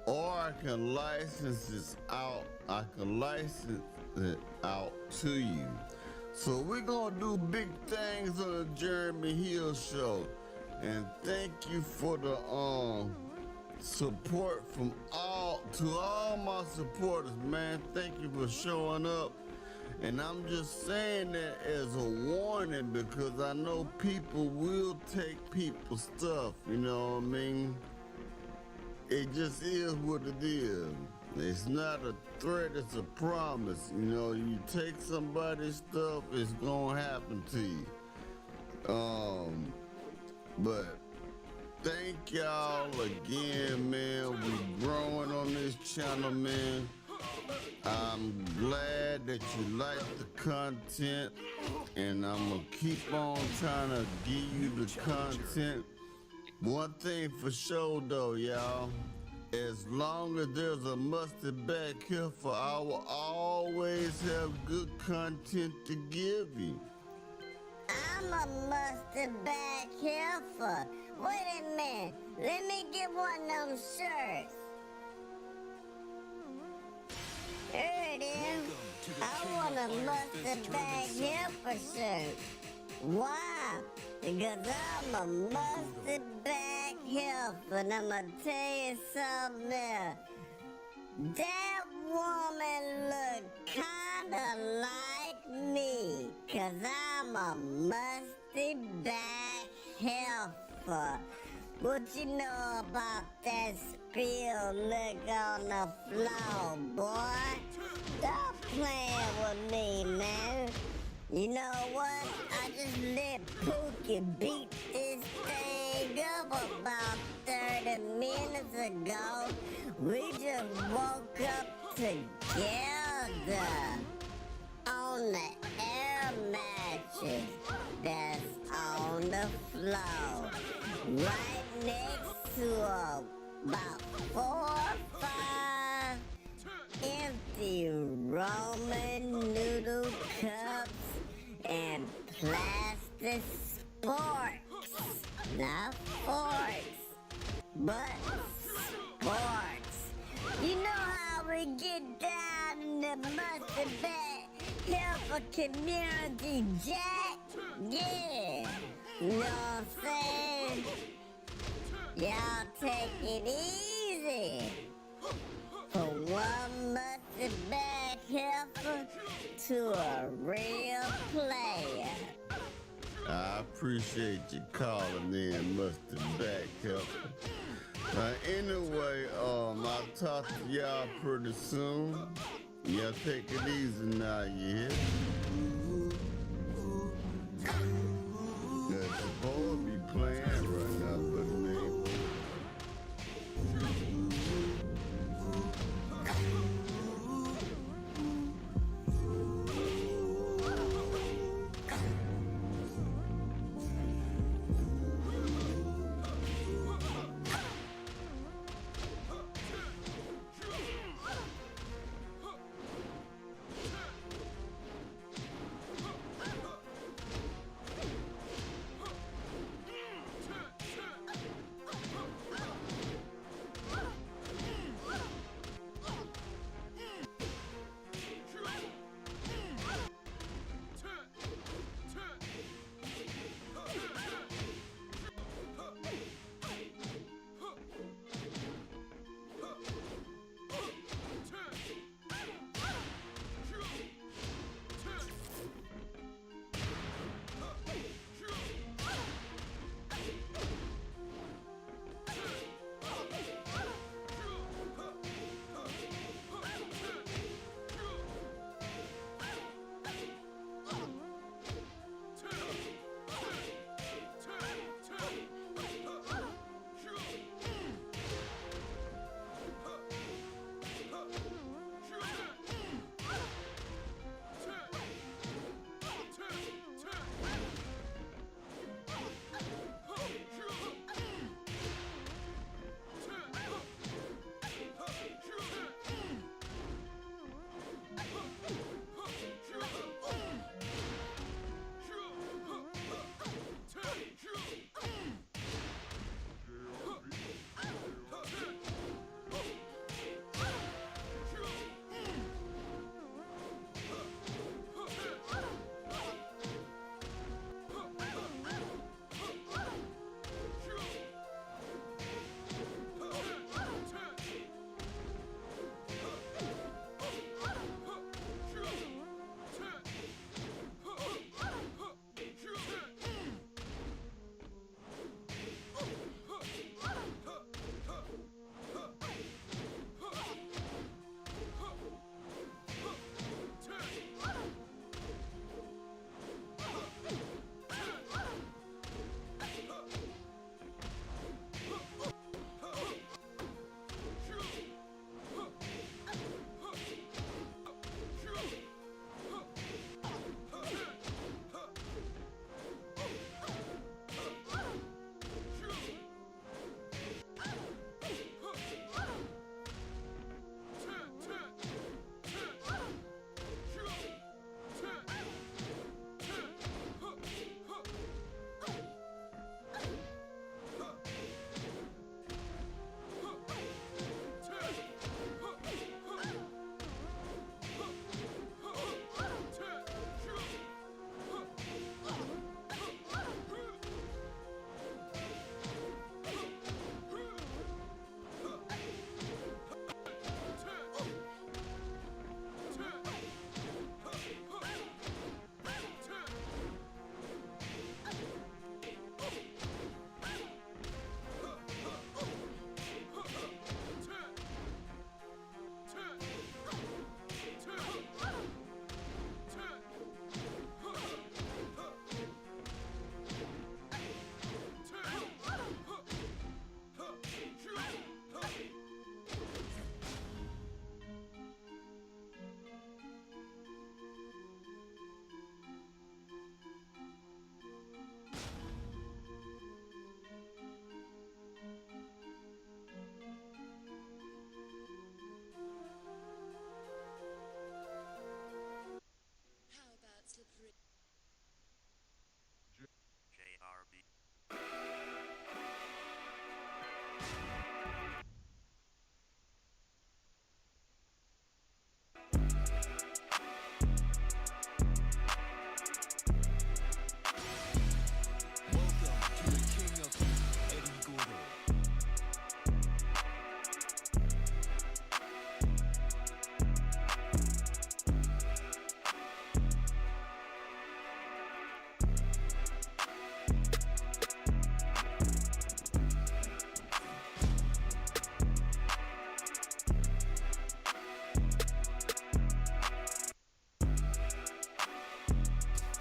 Or I can license this out. I can license it out to you. So we're gonna do big things on the Jeremy Hill Show. And thank you for the support from all my supporters, man. Thank you for showing up. And I'm just saying that as a warning because I know people will take people's stuff, you know what I mean? It just is what it is. It's not a threat, it's a promise. You know, you take somebody's stuff, it's gonna happen to you. But thank y'all again, man. We growing on this channel, man. I'm glad that you like the content, and I'm gonna keep on trying to give you the content. One thing for sure though, y'all, as long as there's a mustard back here, for I will always have good content to give you.
I'm a mustard back here for. Wait a minute, let me get one of them shirts. Here it is. I want a mustard bag here for shirt. Why? Because I'm a mustard bag here for. And I'ma tell you something else. That woman look kinda like me, 'cause I'm a musty back heifer. What you know about that spill look on the floor, boy? Stop playing with me, man. You know what? I just let Pookie beat this thing up about 30 minutes ago. We just woke up together on the air mattress that's on the floor, right next to about 4 or 5 empty Roman noodle cups and plastic sporks. Not forks, but sporks. You know how we get down in the mustard bag here for community, Jack? Yeah. You know what I'm saying? Y'all take it easy. For one mustard bag heifer to a real player.
I appreciate you calling in, mustard back helper. Anyway, I'll talk to y'all pretty soon. Y'all take it easy now, you hear? That's supposed to be playing right now, but man.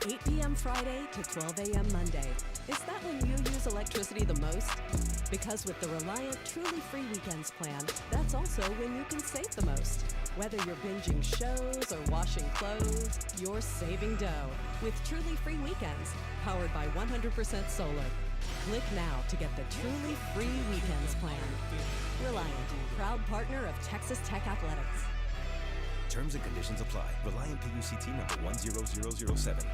8 p.m. Friday to 12 a.m. Monday. Is that when you use electricity the most? Because with the Reliant Truly Free Weekends plan, that's also when you can save the most. Whether you're binging shows or washing clothes, you're saving dough with Truly Free Weekends, powered by 100% solar. Click now to get the Truly Free Weekends plan. Reliant, proud partner of Texas Tech Athletics.
Terms and conditions apply. Reliant PUCT number 10007.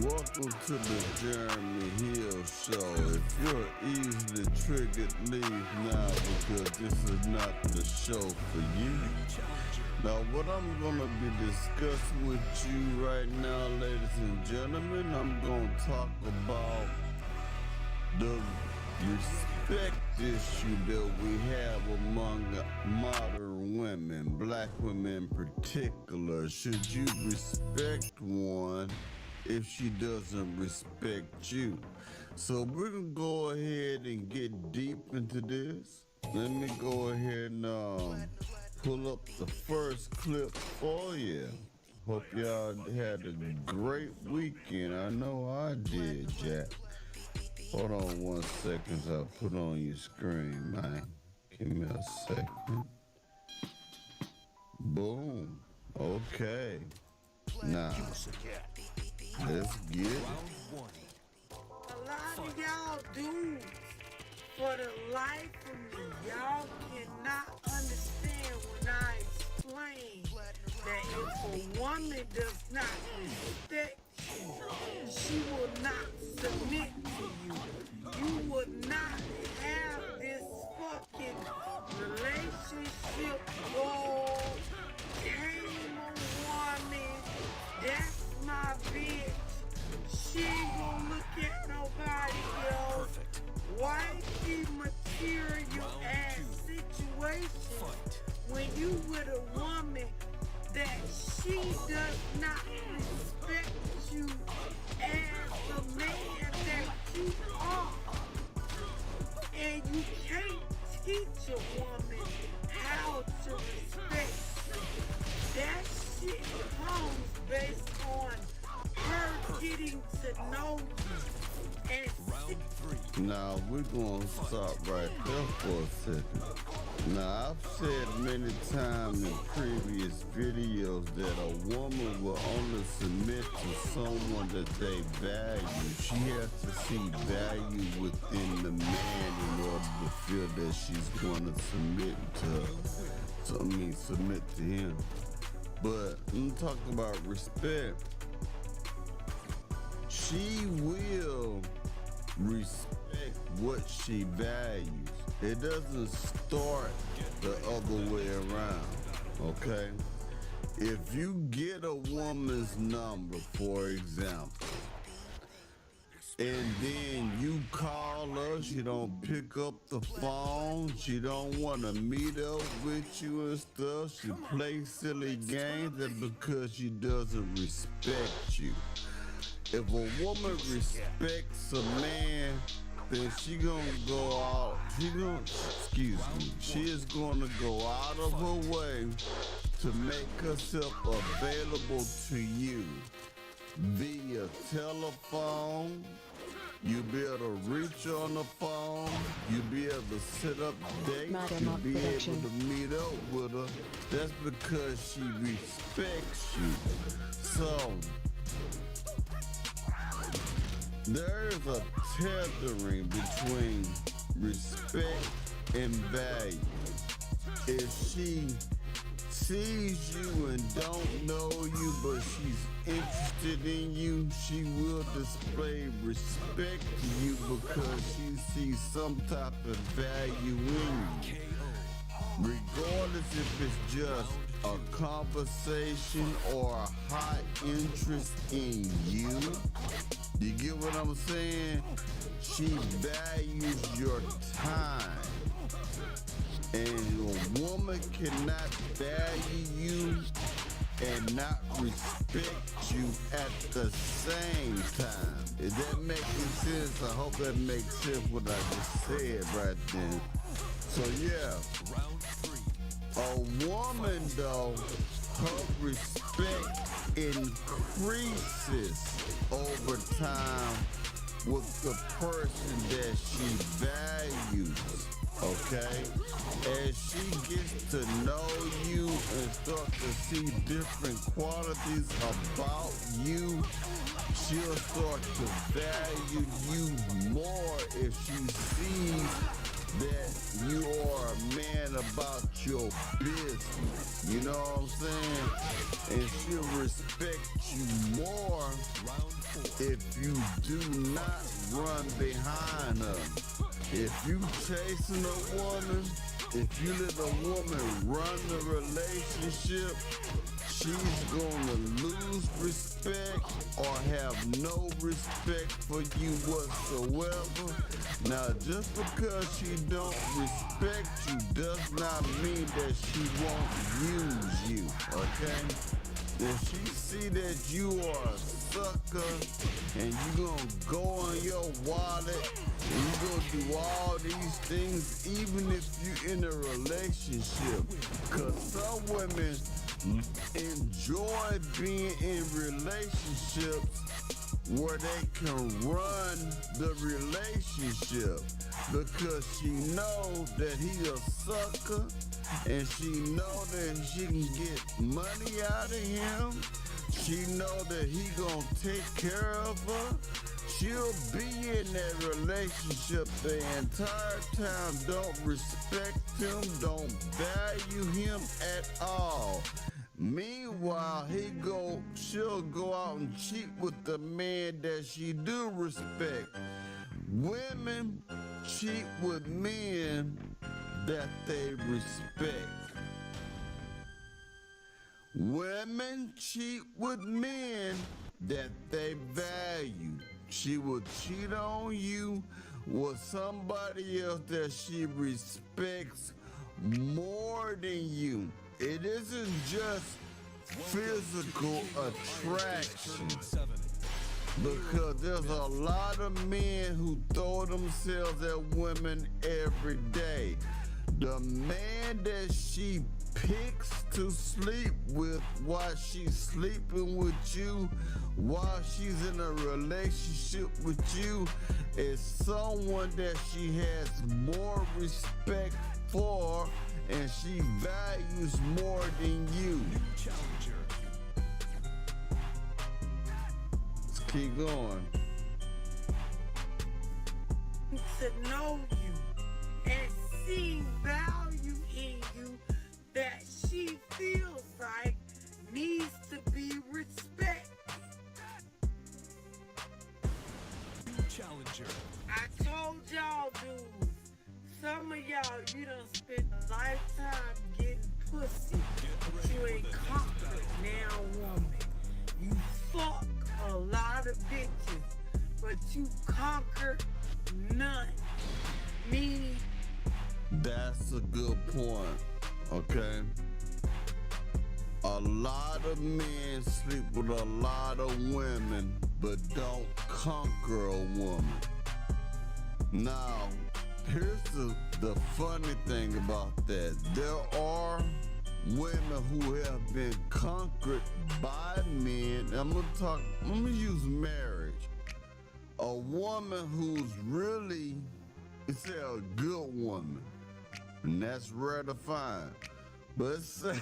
Welcome to the Jeremy Hill Show. If you're easily triggered, leave now because this is not the show for you. Now, what I'm going to be discussing with you right now, ladies and gentlemen, I'm going to talk about the respect issue that we have among modern women, black women in particular. Should you respect one if she doesn't respect you? So we're gonna go ahead and get deep into this. Let me go ahead and pull up the first clip for you. Hope y'all had a great weekend. I know I did, Jack. Hold on 1 second, I'll put on your screen, man. Give me a second. Boom. Okay. Now, let's get it.
A lot of y'all dudes, for the life of me, y'all cannot understand when I explain that if a woman does not respect you, she will not submit to you. You would not have this fucking relationship goal. Came a woman, that's my bitch. She ain't gonna look at nobody else.
Perfect.
Wifey material ass situation when you with a woman that she does not respect you as the man that you are. And you can't teach a woman how to respect you. That shit comes based on her getting to know you. And
Now we're gonna stop right there for a second. Now I've said many times in previous videos that a woman will only submit to someone that they value. She has to see value within the man in order to feel that she's going to submit to submit to him. But I'm talking about respect. She will respect what she values. It doesn't start the other way around, okay? If you get a woman's number, for example, and then you call her, she don't pick up the phone, she don't want to meet up with you and stuff, she plays silly games, that's because she doesn't respect you. If a woman respects a man, then she gonna go out, she is gonna go out of her way to make herself available to you via telephone. You'll be able to reach on the phone, you'll be able to set up dates, you'll be able to meet up with her. That's because she respects you. So, there is a tethering between respect and value. If she sees you and don't know you, but she's interested in you, she will display respect to you because she sees some type of value in you. regardless if it's just a conversation or a high interest in you. You get what I'm saying? She values your time. And a woman cannot value you and not respect you at the same time. Is that making sense? I hope that makes sense what I just said right then. So yeah,
Round 3.
a woman though, her respect increases over time with the person that she values. Okay? As she gets to know you and start to see different qualities about you, she'll start to value you more if she sees that you are a man about your business. You know what I'm saying? And she'll respect you more if you do not run behind her. If you chasing a woman, if you let a woman run the relationship, she's gonna lose respect or have no respect for you whatsoever. Now, just because she don't respect you does not mean that she won't use you, okay? If she see that you are a sucker and you gonna go on your wallet and you gonna do all these things even if you in a relationship, cause some women enjoy being in relationships where they can run the relationship because she know that he a sucker and she know that she can get money out of him. She know that he gonna take care of her. She'll be in that relationship the entire time, don't respect him, don't value him at all. Meanwhile, she'll go out and cheat with the man that she do respect. Women cheat with men that they respect. Women cheat with men that they value. She will cheat on you with somebody else that she respects more than you. It isn't just physical attraction, because there's a lot of men who throw themselves at women every day. The man that she picks to sleep with while she's sleeping with you, while she's in a relationship with you, is someone that she has more respect for and she values more than you. Let's keep going.
To know you and see value in you that she feels like needs to be respected.
Challenger.
I told y'all dudes, some of y'all, you done spent a lifetime getting pussy, but you ain't conquered now woman. You fuck a lot of bitches, but you conquered none. Meaning,
that's a good point, okay? A lot of men sleep with a lot of women, but don't conquer a woman. Now, here's the funny thing about that. There are women who have been conquered by men. I'm gonna use marriage. A woman who's really, it's a good woman, and that's rare to find. But say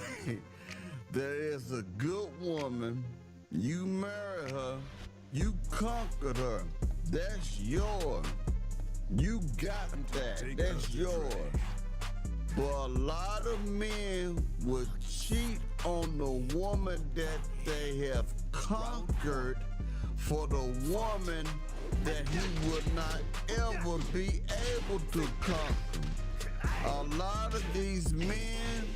there is a good woman, you marry her, you conquered her, that's yours. You got that, that's yours. But a lot of men would cheat on the woman that they have conquered for the woman that he would not ever be able to conquer. A lot of these men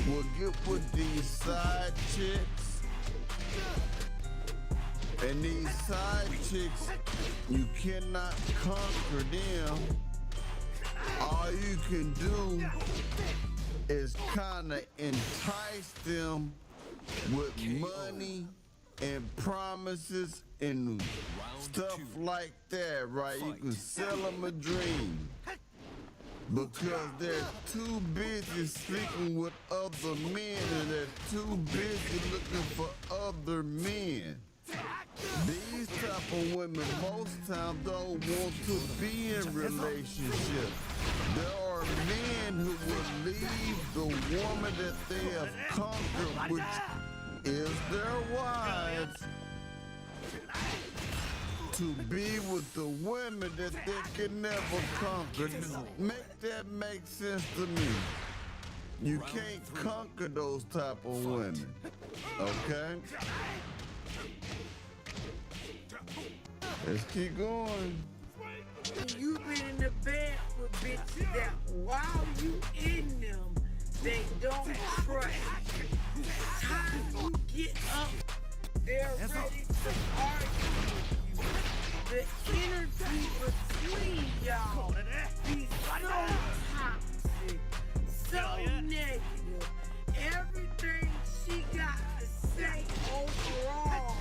will get with these side chicks, and these side chicks, you cannot conquer them. All you can do is kind of entice them with money and promises and stuff like that, right? You can sell them a dream because they're too busy sleeping with other men and they're too busy looking for other men. These type of women most times don't want to be in relationships. There are men who will leave the woman that they have conquered, which is their wives, to be with the women that they can never conquer. Make that make sense to me. You can't conquer those type of women, okay? Let's keep going.
You been in the bed with bitches that while you in them, they don't trust. Time you get up, they're ready to argue with you. The energy between y'all be so toxic, so negative. Everything she got to say overall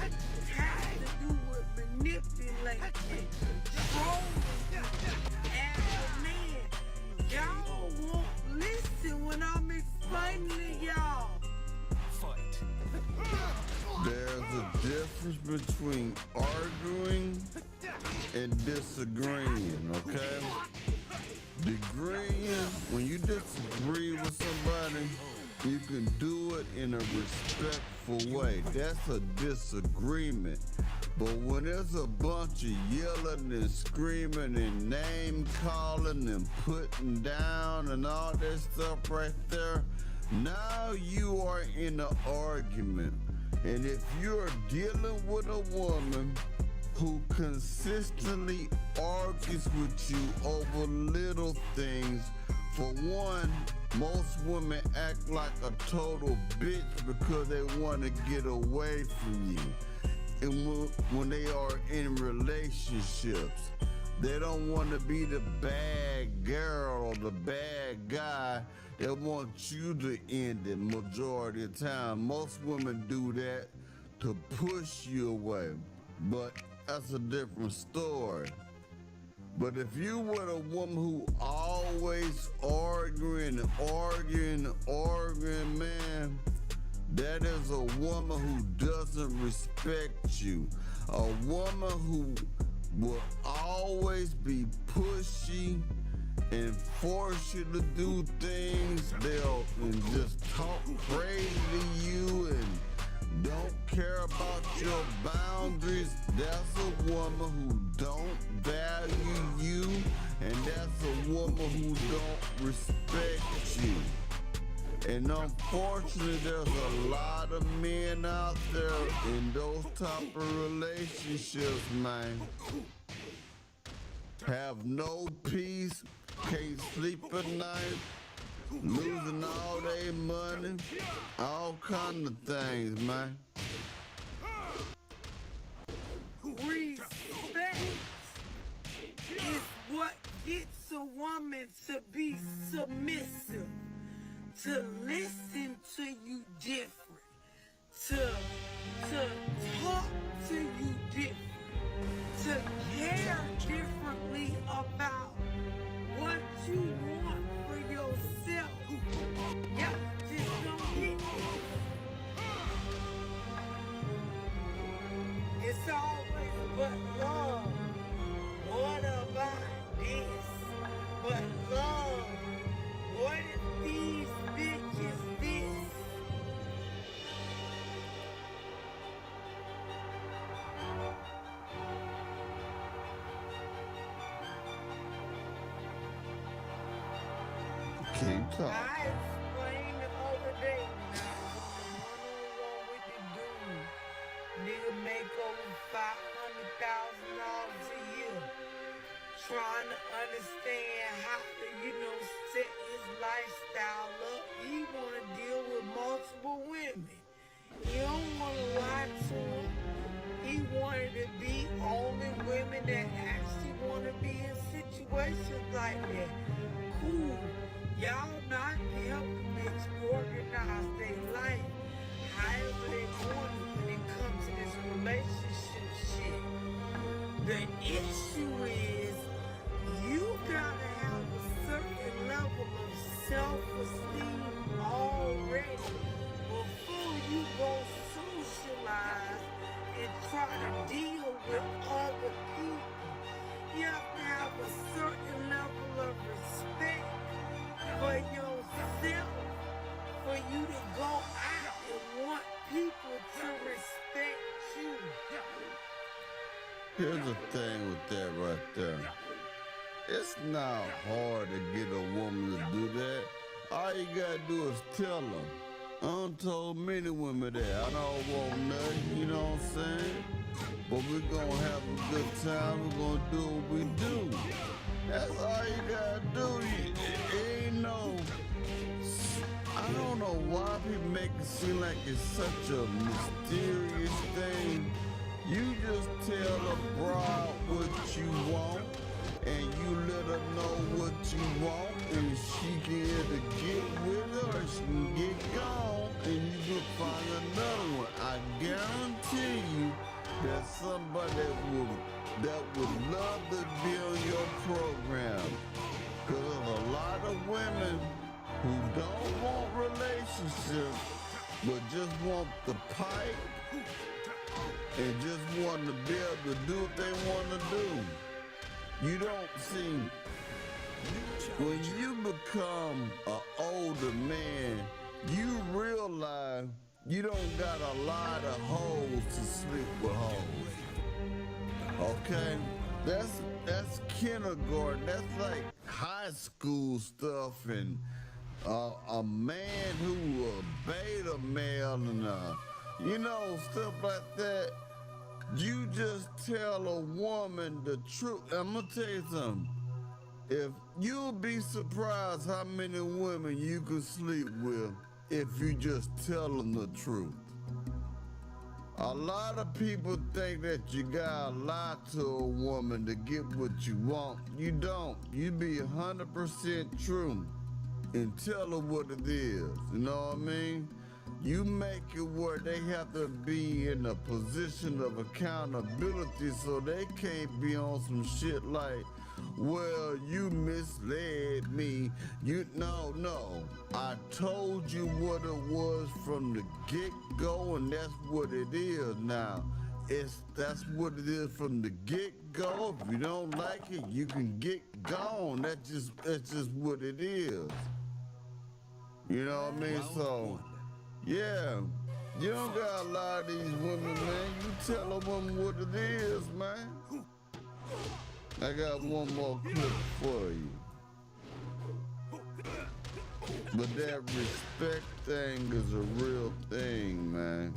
has to do with manipulating, controlling you as a man. Y'all won't listen when I'm explaining to y'all.
There's a difference between arguing and disagreeing, okay? Agreeing, when you disagree with somebody, you can do it in a respectful way. That's a disagreement. But when there's a bunch of yelling and screaming and name calling and putting down and all that stuff right there, now you are in an argument. And if you're dealing with a woman who consistently argues with you over little things, for one, most women act like a total bitch because they want to get away from you. And when they are in relationships, they don't want to be the bad girl or the bad guy. They want you to end it majority of the time. Most women do that to push you away, but that's a different story. But if you were a woman who always arguing, man, that is a woman who doesn't respect you. A woman who will always be pushy and force you to do things. They'll just talk crazy to you and don't care about your boundaries. That's a woman who don't value you, and that's a woman who don't respect you. And unfortunately, there's a lot of men out there in those type of relationships, man. Have no peace, can't sleep at night, losing all their money, all kind of things, man.
Respect is what gets a woman to be submissive, to listen to you different, to talk to you different, to care differently about what you want for yourself. Y'all just don't get it. It's always but love. What about this? But love. What if these bitches this?
Keep talking.
I explained the other day when I was on one-on-one with the dude. Nigga make over $500,000 a year. trying to understand how to, set his lifestyle up. He want to deal with multiple women. He don't want to lie to him. He wanted to be only women that actually want to be in situations like that. Cool. Y'all not helping bitch organize their life however they want it when it comes to this relationship shit. The issue is you gotta have a certain level of self-esteem already before you go socialize and try to deal with other people. You have to have a certain level of respect for yourself, for you to go out and want people to respect you.
Here's the thing with that right there. It's not hard to get a woman to do that. All you gotta do is tell them. I done told many women that I don't want nothing, you know what I'm saying? But we're gonna have a good time, we're gonna do what we do. That's all you gotta do. It ain't no... I don't know why people make it seem like it's such a mysterious thing. You just tell a broad what you want, and you let her know what you want, and she can either get with it or she can get gone, and you can find another one. I guarantee you there's somebody that would love to be on your program. Because there's a lot of women who don't want relationships, but just want the pipe and just want to be able to do what they want to do. You don't see, when you become an older man, you realize you don't got a lot of hoes to sleep with hoes. Okay? That's kindergarten. That's like high school stuff, and a man who a beta male and stuff like that. You just tell a woman the truth. I'm gonna tell you something. If you'll be surprised how many women you can sleep with if you just tell them the truth. A lot of people think that you gotta lie to a woman to get what you want. You don't. You be 100% true and tell her what it is. You know what I mean? You make it where they have to be in a position of accountability, so they can't be on some shit like, well, you misled me. No. I told you what it was from the get-go, and that's what it is now. That's what it is from the get-go. If you don't like it, you can get gone. That's just what it is. You know what I mean? So, yeah, you don't gotta lie to these women, man. You tell a woman what it is, man. I got one more clip for you. But that respect thing is a real thing, man.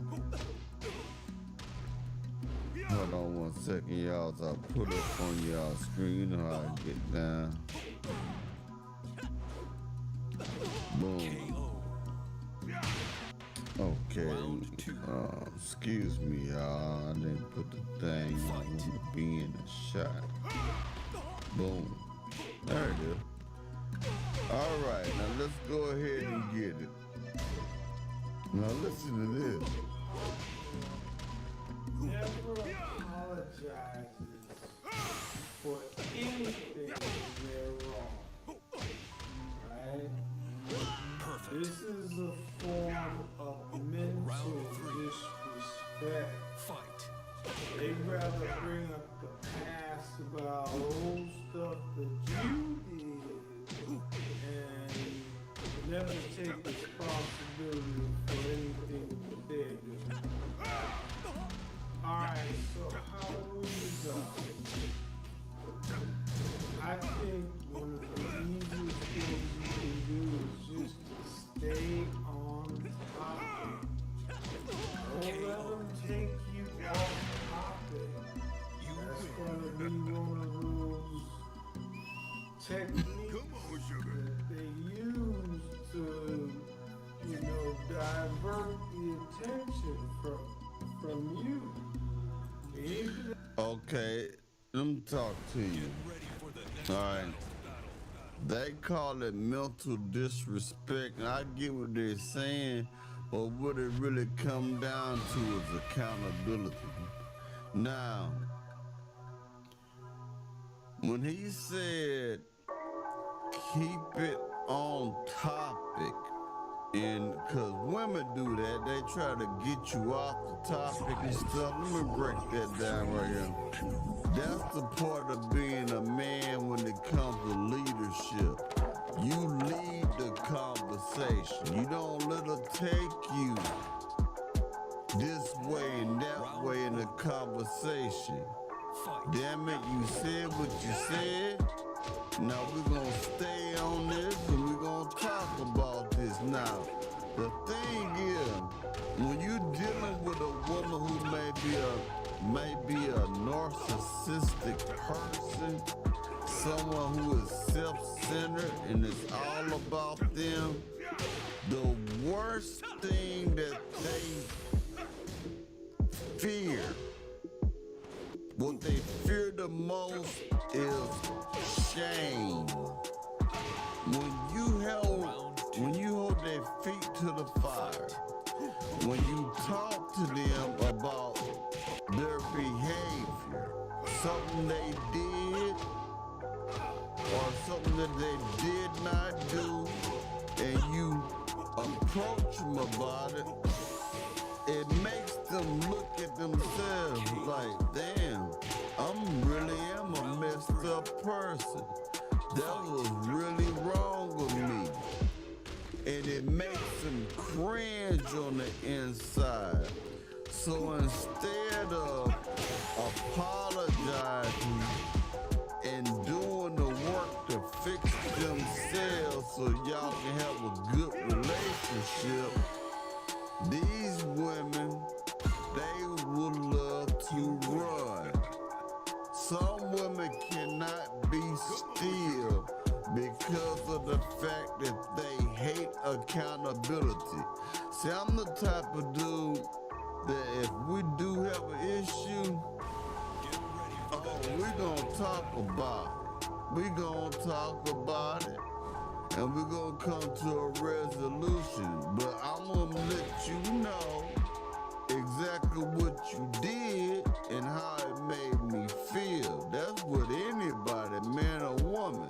Hold on one second, y'all, as I put it on y'all screen. You know how I get down. Boom. Okay, excuse me, y'all. I didn't put the thing I want to be in the shot. Boom. There it is. All right, now let's go ahead and get it. Now listen to this.
Never apologizes for anything they're wrong. Right? Perfect. This is a form of mental disrespect. Fight. They'd rather bring up the past about old stuff that you did and never take responsibility for anything that they did. Alright, so how will you go? I think one of the easiest things you can do is just stay on topic. Don't let them take you off topic. That's going to be one of those techniques that they use to, you know, divert the attention from you.
Okay, let me talk to you. Alright. They call it mental disrespect, and I get what they're saying, but what it really comes down to is accountability. Now, when he said keep it on topic, and because women do that, they try to get you off the topic and stuff. Let me break that down right here. That's the part of being a man when it comes to leadership. You lead the conversation. You don't let her take you this way and that way in the conversation. Damn it, you said what you said. Now we're gonna stay on this and we're gonna talk about this now. The thing is, when you're dealing with a woman who may be a narcissistic person, someone who is self-centered and it's all about them, the worst thing that they fear, what they fear the most is shame. When you hold their feet to the fire, when you talk to them about their behavior, something they did or something that they did not do, and you approach them about it, it makes them look at themselves like, damn, really am a messed up person. That was really wrong with me. And it makes them cringe on the inside. So instead of apologizing and doing the work to fix themselves so y'all can have a good relationship, these women, they would love to run. Some women cannot be still because of the fact that they hate accountability. See, I'm the type of dude that if we do have an issue, we're gonna talk about it. We're gonna talk about it. And we're gonna come to a resolution. But I'm gonna let you know exactly what you did and how it made me feel. That's what anybody, man or woman,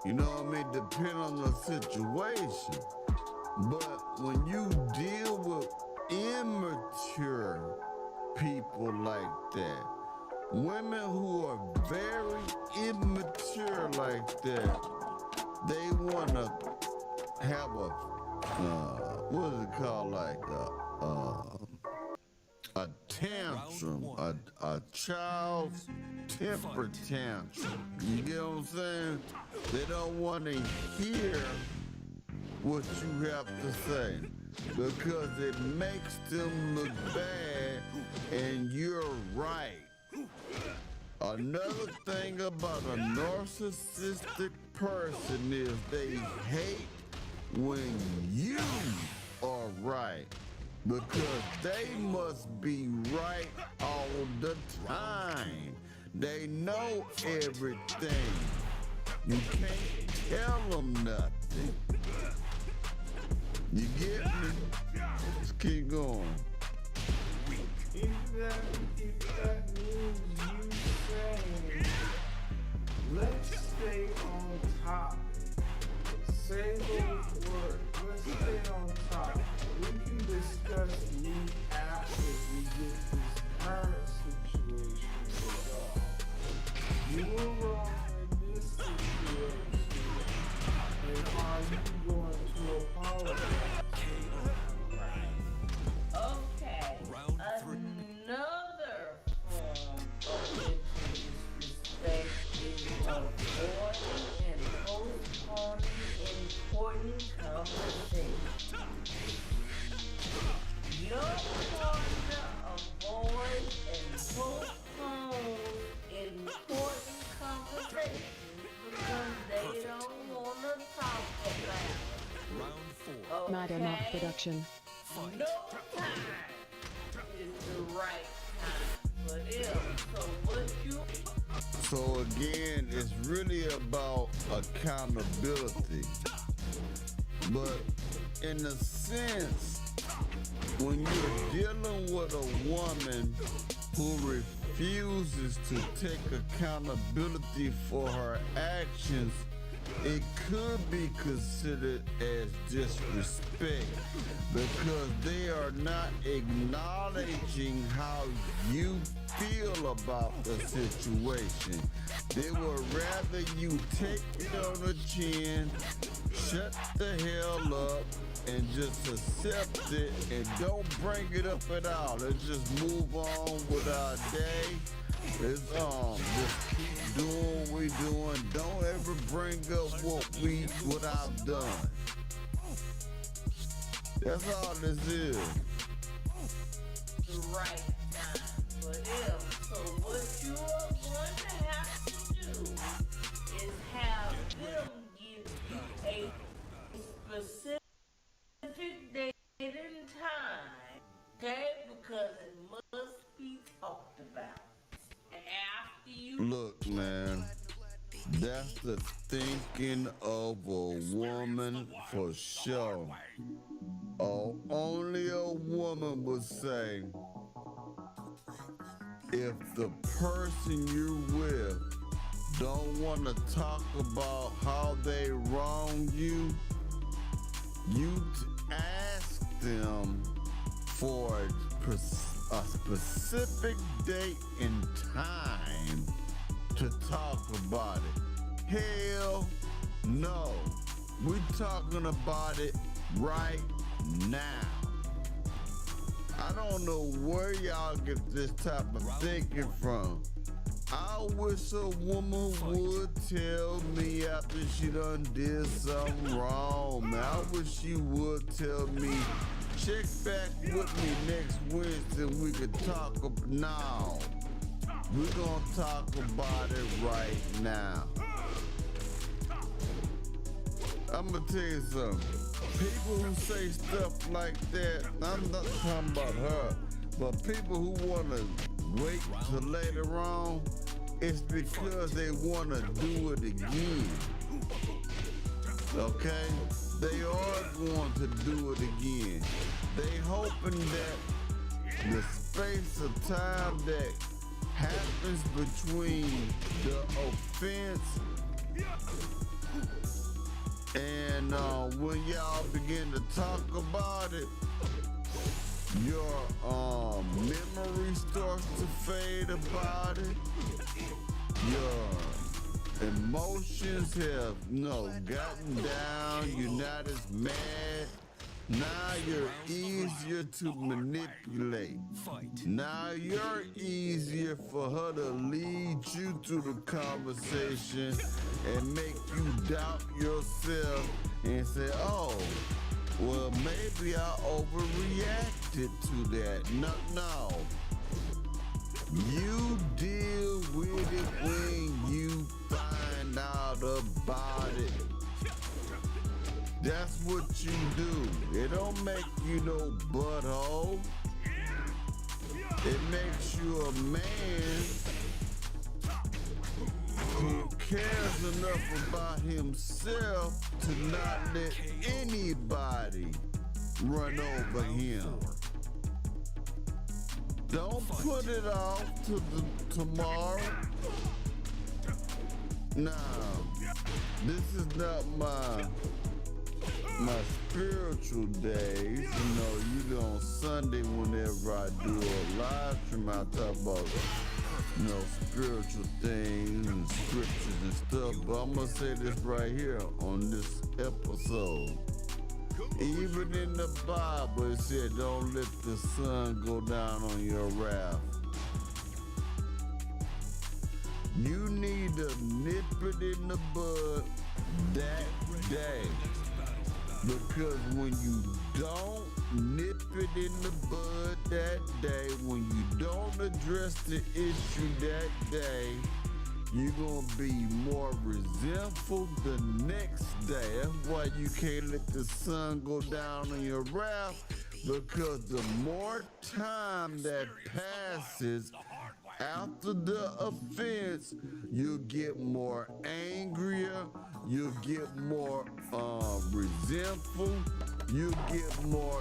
you know what I mean, depend on the situation. But when you deal with immature people like that, women who are very immature like that, they want to have what is it called, like a tantrum, a child's temper tantrum. You get what I'm saying? They don't want to hear what you have to say because it makes them look bad, and you're right. Another thing about a narcissistic person is they hate when you are right, because they must be right all the time. They know everything. You can't tell them nothing. You get me? Let's keep going.
If that means you saying, let's stay on topic. Say those words, let's stay on topic. We can discuss me after we get this current situation resolved. You were wrong in this situation, and are you going to apologize?
Madernock production.
No time is the right time for them. So what you
So again, it's really about accountability. But in a sense, when you're dealing with a woman who refuses to take accountability for her actions, it could be considered as disrespect because they are not acknowledging how you feel about the situation. They would rather you take it on the chin, shut the hell up, and just accept it and don't bring it up at all. Let's just move on with our day. It's just keep doing what we doing. Don't ever bring up what I've done. That's all this is.
the right time for them. So what you are going to have to do is have them give you a specific date and time, okay? Because it must be talked about. After you
Look, man, that's the thinking of a woman for sure. Oh, only a woman would say, if the person you with don't want to talk about how they wrong you, ask them for a specific date and time to talk about it. Hell no. We're talking about it right now. I don't know where y'all get this type of thinking from. I wish a woman would tell me after she done did something wrong, man. I wish she would tell me, check back with me next Wednesday and we could talk now. We're gonna talk about it right now. I'm gonna tell you something. People who say stuff like that, I'm not talking about her, but people who wanna wait till later on, it's because they wanna do it again. Okay? They are going to do it again. They hoping that the space of time that happens between the offense and when y'all begin to talk about it, your memory starts to fade about it. Your emotions have gotten down. You're not as mad. Now you're easier to manipulate. Now you're easier for her to lead you to the conversation and make you doubt yourself and say, oh, well, maybe I overreacted to that. No. You deal with it when you find out about it. That's what you do. It don't make you no butthole. It makes you a man who cares enough about himself to not let anybody run over him. Don't put it off to tomorrow. Nah, this is not my spiritual days. You know, on Sunday whenever I do a live stream, I talk about, spiritual things and scriptures and stuff. But I'm gonna say this right here on this episode. Even in the Bible, it said, don't let the sun go down on your wrath. You need to nip it in the bud that day. Because when you don't nip it in the bud that day, when you don't address the issue that day, you're gonna be more resentful the next day. That's why you can't let the sun go down on your wrath, because the more time that passes after the offense, you get more angrier, you get more resentful, you get more,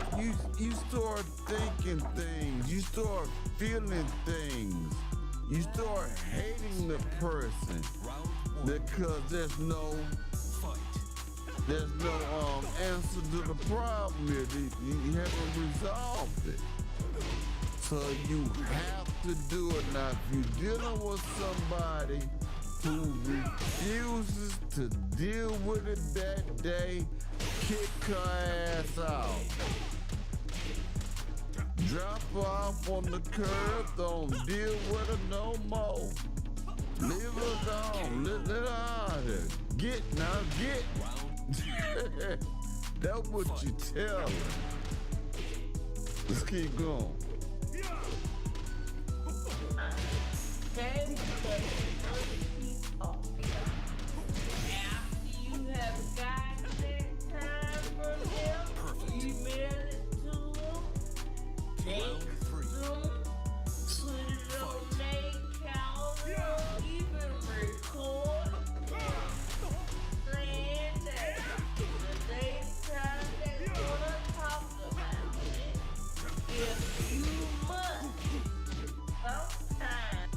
you start thinking things, you start feeling things, you start hating the person because there's no answer to the problem here. You haven't resolved it. So you have to do it. Now, if you're dealing with somebody who refuses to deal with it that day, kick her ass out. Drop her off on the curb, don't deal with her no more. Leave her alone, let her out of there. Get. That's what you tell her. Let's keep going.
Okay, after you have gotten that time from him, email it to him, text them, put it on their calendar, even record, saying that the daytime they wanna talk about it. If you must, sometime.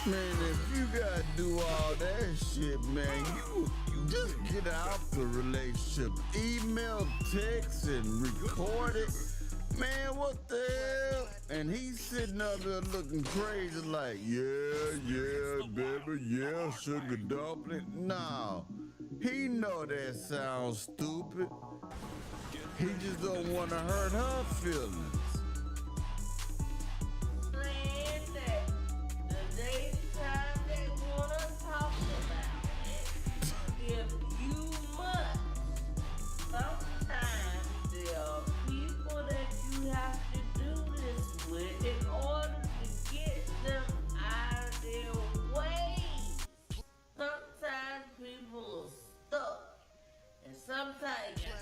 Man, if you gotta do all that shit, man, you just get out the relationship. Email, text, and record it. Man, what the hell? And he's sitting up there looking crazy like, yeah, baby, yeah, sugar dumpling. No, he know that sounds stupid. He just don't want to hurt her feelings.
Saying that the daytime they wanna talk about it. If you must, sometimes there are people that you have to do this with in order to get them out of their way. Sometimes people are stuck, and sometimes you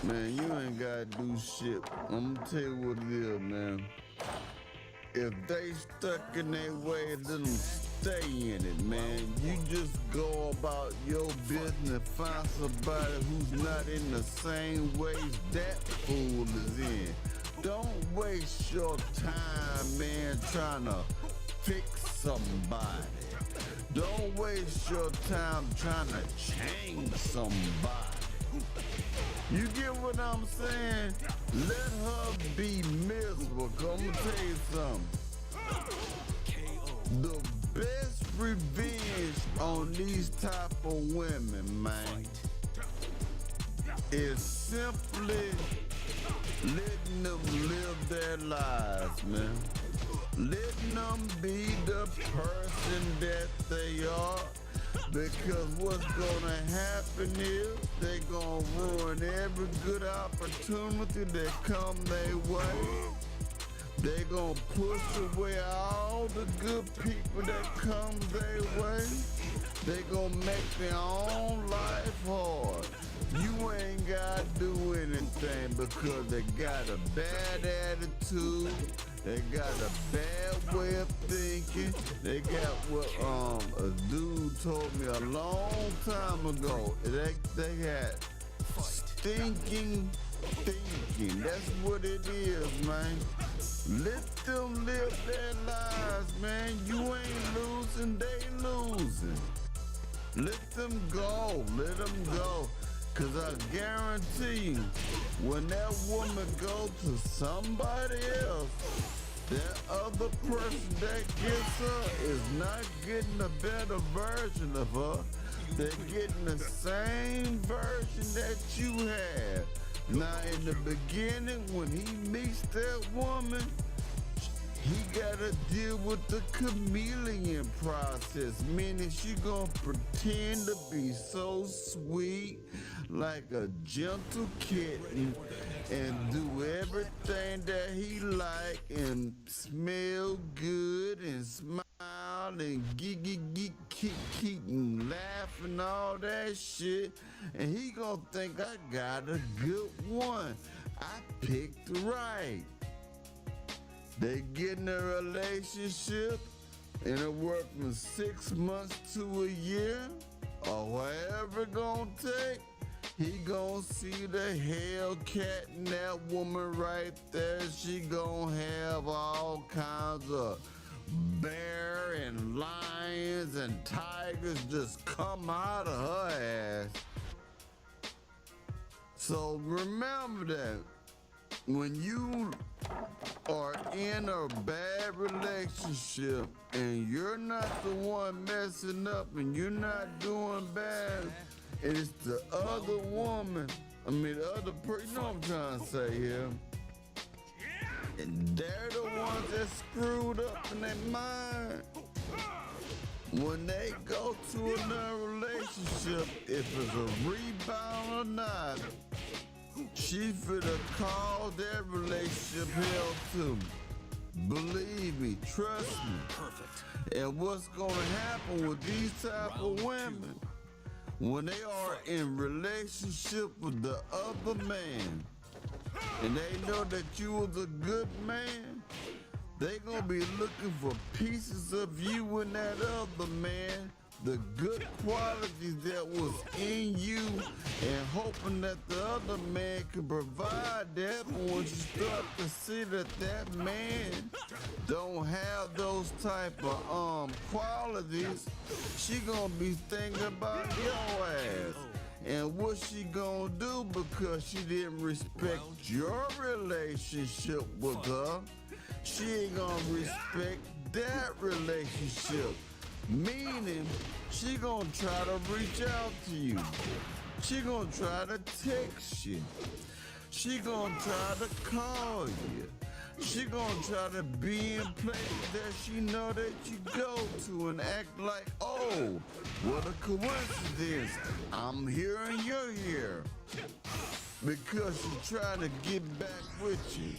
Man, you ain't gotta do shit. I'm gonna tell you what it is, man. If they stuck in their way, let them stay in it, man. You just go about your business, find somebody who's not in the same ways that fool is in. Don't waste your time, man, trying to fix somebody. Don't waste your time trying to change somebody. You get what I'm saying? Let her be miserable. Cause I'm gonna tell you something. The best revenge on these type of women, man, is simply letting them live their lives, man. Letting them be the person that they are. Because what's gonna happen is they gonna ruin every good opportunity that come their way. They gonna push away all the good people that come their way. They gonna make their own life hard. You ain't gotta do anything because they got a bad attitude. They got a bad way of thinking. They got what a dude told me a long time ago. They had stinking thinking. That's what it is, man. Let them live their lives, man. You ain't losing, they losing. Let them go, let them go. Cause I guarantee you, when that woman go to somebody else, that other person that gets her is not getting a better version of her. They're getting the same version that you had. Now in the beginning, when he meets that woman, He gotta deal with the chameleon process, meaning she gonna pretend to be so sweet, like a gentle kitten, and do everything that he like, and smell good, and smile, and keep and laugh and all that shit, and he gonna think I got a good one. I picked right. They get in a relationship and it work from 6 months to a year, or whatever it gonna take. He gonna see the Hellcat in that woman right there. She gonna have all kinds of bear and lions and tigers just come out of her ass. So remember that when you are in a bad relationship and you're not the one messing up and you're not doing bad, and it's the other woman, the other person, you know what I'm trying to say here? And they're the ones that screwed up in their mind. When they go to another relationship, if it's a rebound or not, she finna call that relationship hell too. Believe me, trust me. Perfect. And what's gonna happen with these type of women, when they are in relationship with the other man, and they know that you was a good man, they gonna be looking for pieces of you and that other man, the good qualities that was in you, and hoping that the other man can provide that. But when you start to see that that man don't have those type of qualities, she gonna be thinking about your ass. And what she gonna do, because she didn't respect your relationship with her, she ain't gonna respect that relationship. Meaning, she gonna try to reach out to you. She gonna try to text you. She gonna try to call you. She gonna try to be in places that she know that you go to and act like, oh, what a coincidence. I'm here and you're here. Because she's trying to get back with you.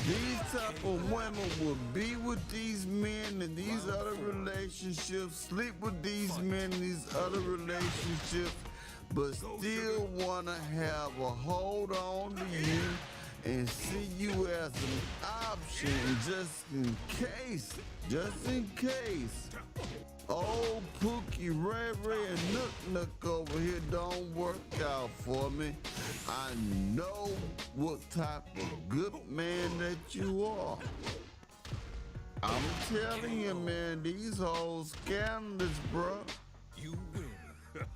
These type of women will be with these men in these other relationships, sleep with these men in these other relationships, but still want to have a hold on to you and see you as an option just in case. Old Pookie, Ray Ray, and Nook Nook over here don't work out for me. I know what type of good man that you are. I'm telling you, man, these hoes scandalous, bro.
You win.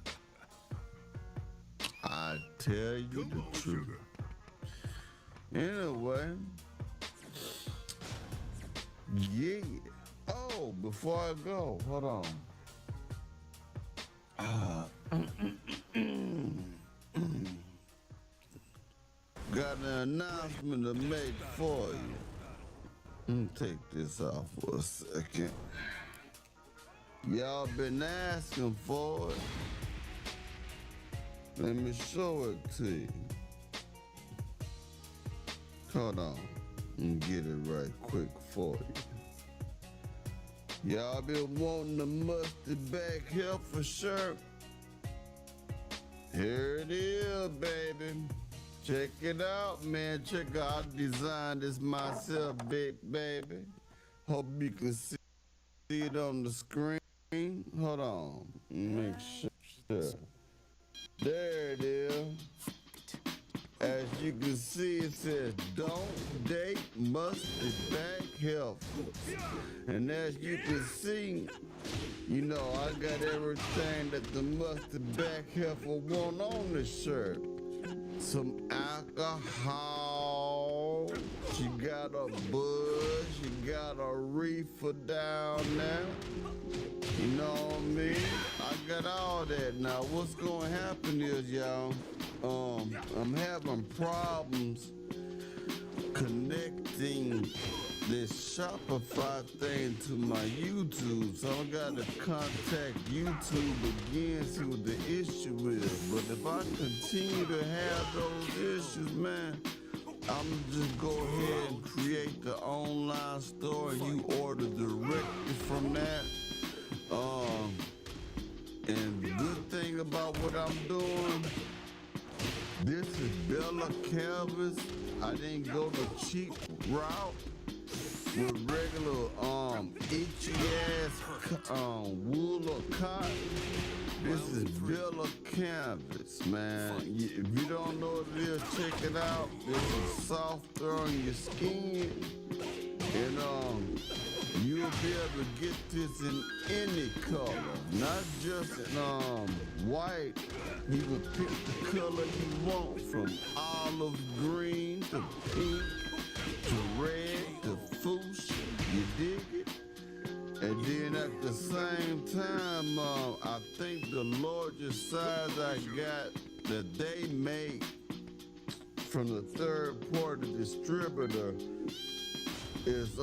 I tell you the truth. Anyway, yeah. Oh, before I go, hold on. Got an announcement to make for you. Let me take this off for a second. Y'all been asking for it. Let me show it to you. Hold on. And get it right quick for you. Y'all been wanting the mustard back heifer shirt? Here it is, baby. Check it out, man. Check out. I designed this myself, baby. Hope you can see it on the screen. Hold on. Make sure. There it is. As you can see, it says, don't date mustard back heifer. And as you can see, you know, I got everything that the mustard back heifer want on the shirt. Some alcohol, she got a buzz, she got a reefer down there. You know what I mean? I got all that. Now, what's gonna happen is, y'all, I'm having problems connecting this Shopify thing to my YouTube, so I gotta contact YouTube again, see what the issue is. But if I continue to have those issues, man, I'm just go ahead and create the online store and you order directly from that. And the good thing about what I'm doing, this is Bella Canvas. I didn't go the cheap route with regular itchy ass wool or cotton. This is Bella Canvas, man. If you don't know what it is, check it out. This is softer on your skin, and you'll be able to get this in any color, not just in white. You can pick the color you want, from olive green to pink to red to fuchsia. You dig it? And then at the same time, I think the largest size I got that they make from the third-party distributor is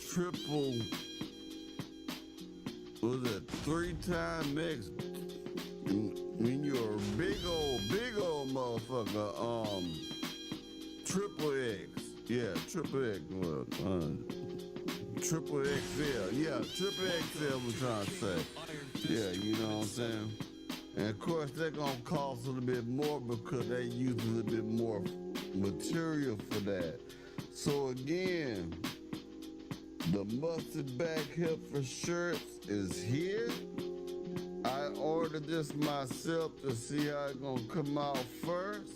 triple, what was it, 3x. When you're a big old motherfucker, triple X. Yeah, triple X. Triple XL. Yeah, triple XL was trying to say. Yeah, you know what I'm saying? And of course, they're gonna cost a little bit more because they use a little bit more material for that. So again, the mustard back heifer shirts is here. I ordered this myself to see how it's gonna come out first.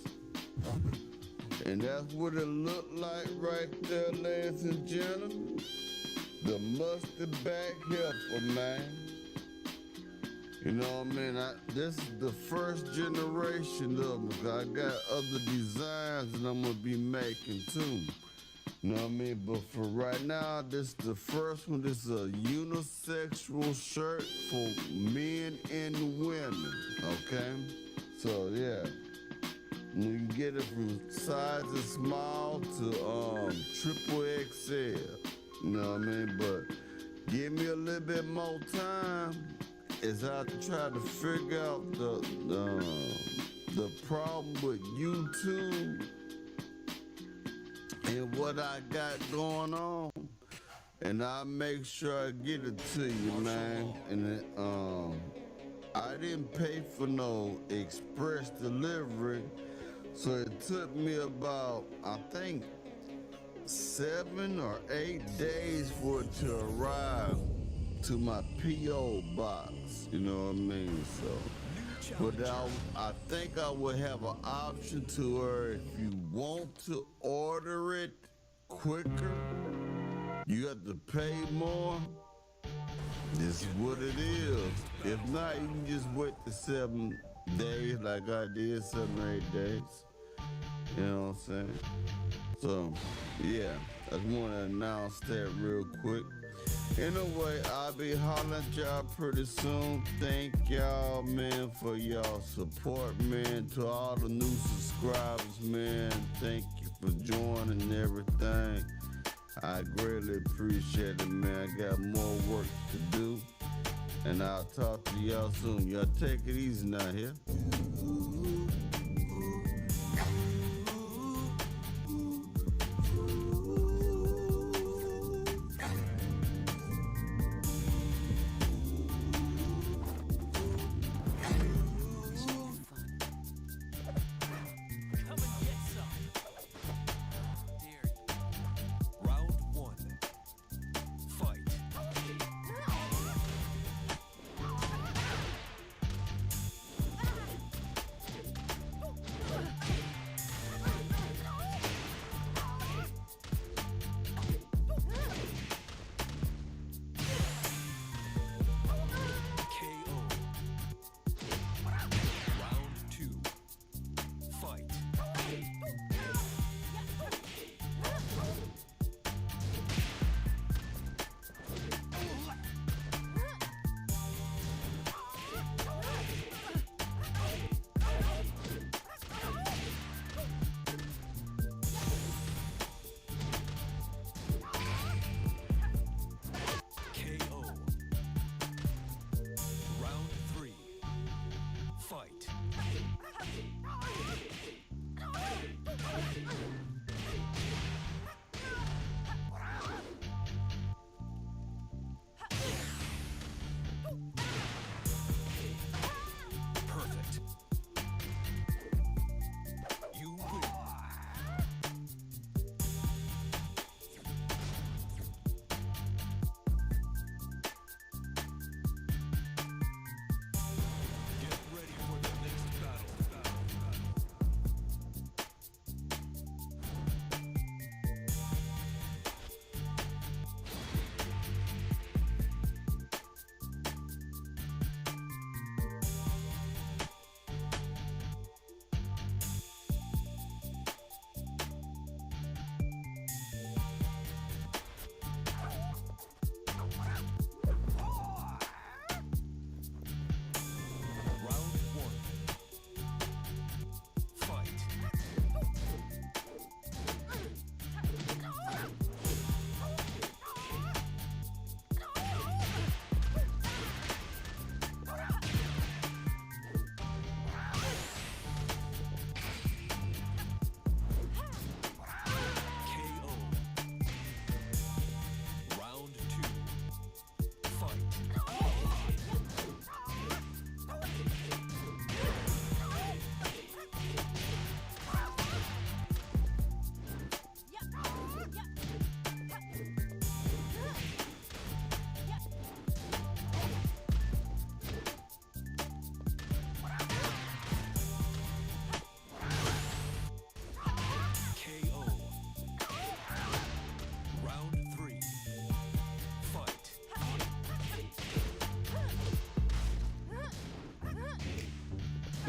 And that's what it looked like right there, ladies and gentlemen. The mustard back heifer, man. You know what I mean? This is the first generation of them. I got other designs that I'm gonna be making too. You know what I mean? But for right now, this is the first one. This is a unisexual shirt for men and women, okay? So yeah, you can get it from sizes small to triple XL. You know what I mean? But give me a little bit more time as I try to figure out the problem with YouTube and what I got going on, and I'll make sure I get it to you, man. And I didn't pay for no express delivery, so it took me about, I think, 7 or 8 days for it to arrive to my P.O. box, you know what I mean? So, but I think I would have an option to where if you want to order it quicker, you have to pay more. This is what it is. If not, you can just wait the 7 days like I did, 7 or 8 days. You know what I'm saying? So, yeah, I just want to announce that real quick. Anyway, I'll be hollering at y'all pretty soon. Thank y'all, man, for y'all support, man. To all the new subscribers, man, thank you for joining and everything. I greatly appreciate it, man. I got more work to do, and I'll talk to y'all soon. Y'all take it easy now here.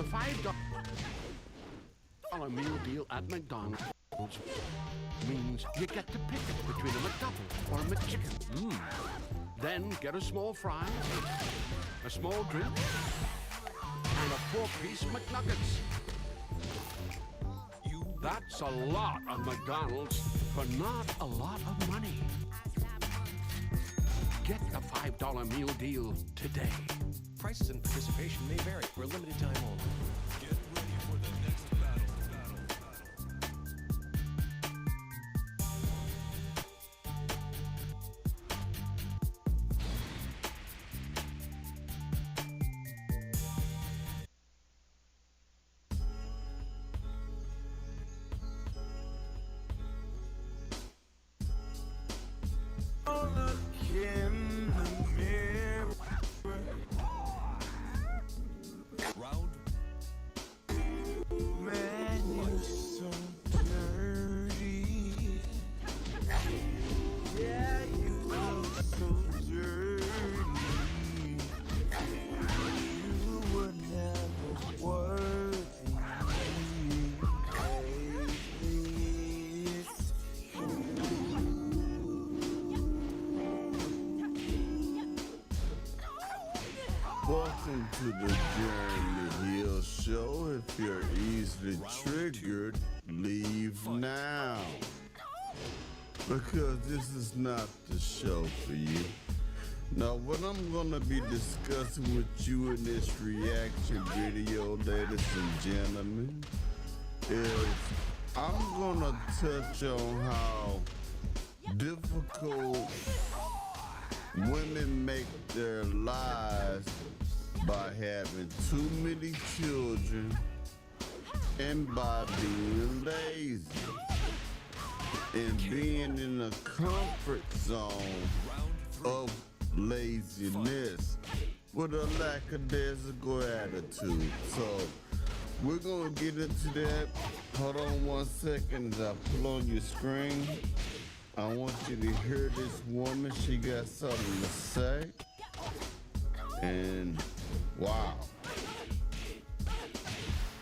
The $5 meal deal at McDonald's means you get to pick between a McDouble or a McChicken. Then get a small fry, a small drink, and a 4-piece McNuggets. That's a lot of McDonald's for not a lot of money. Get a $5 meal deal today.
Prices and participation may vary for a limited time only.
Get ready for the next battle.
Look in the mirror.
Round
Man, you're so dirty. Yeah, you look so dirty. You were never worthy.
Welcome to the Jeremy Hill Show. If you're easily triggered, leave now. Because this is not the show for you. Now, what I'm going to be discussing with you in this reaction video, ladies and gentlemen, is I'm going to touch on how difficult women make their lives by having too many children and by being lazy and being in a comfort zone of laziness with a lackadaisical attitude. So we're gonna get into that. Hold on 1 second as I pull on your screen. I want you to hear this woman. She got something to say. And wow.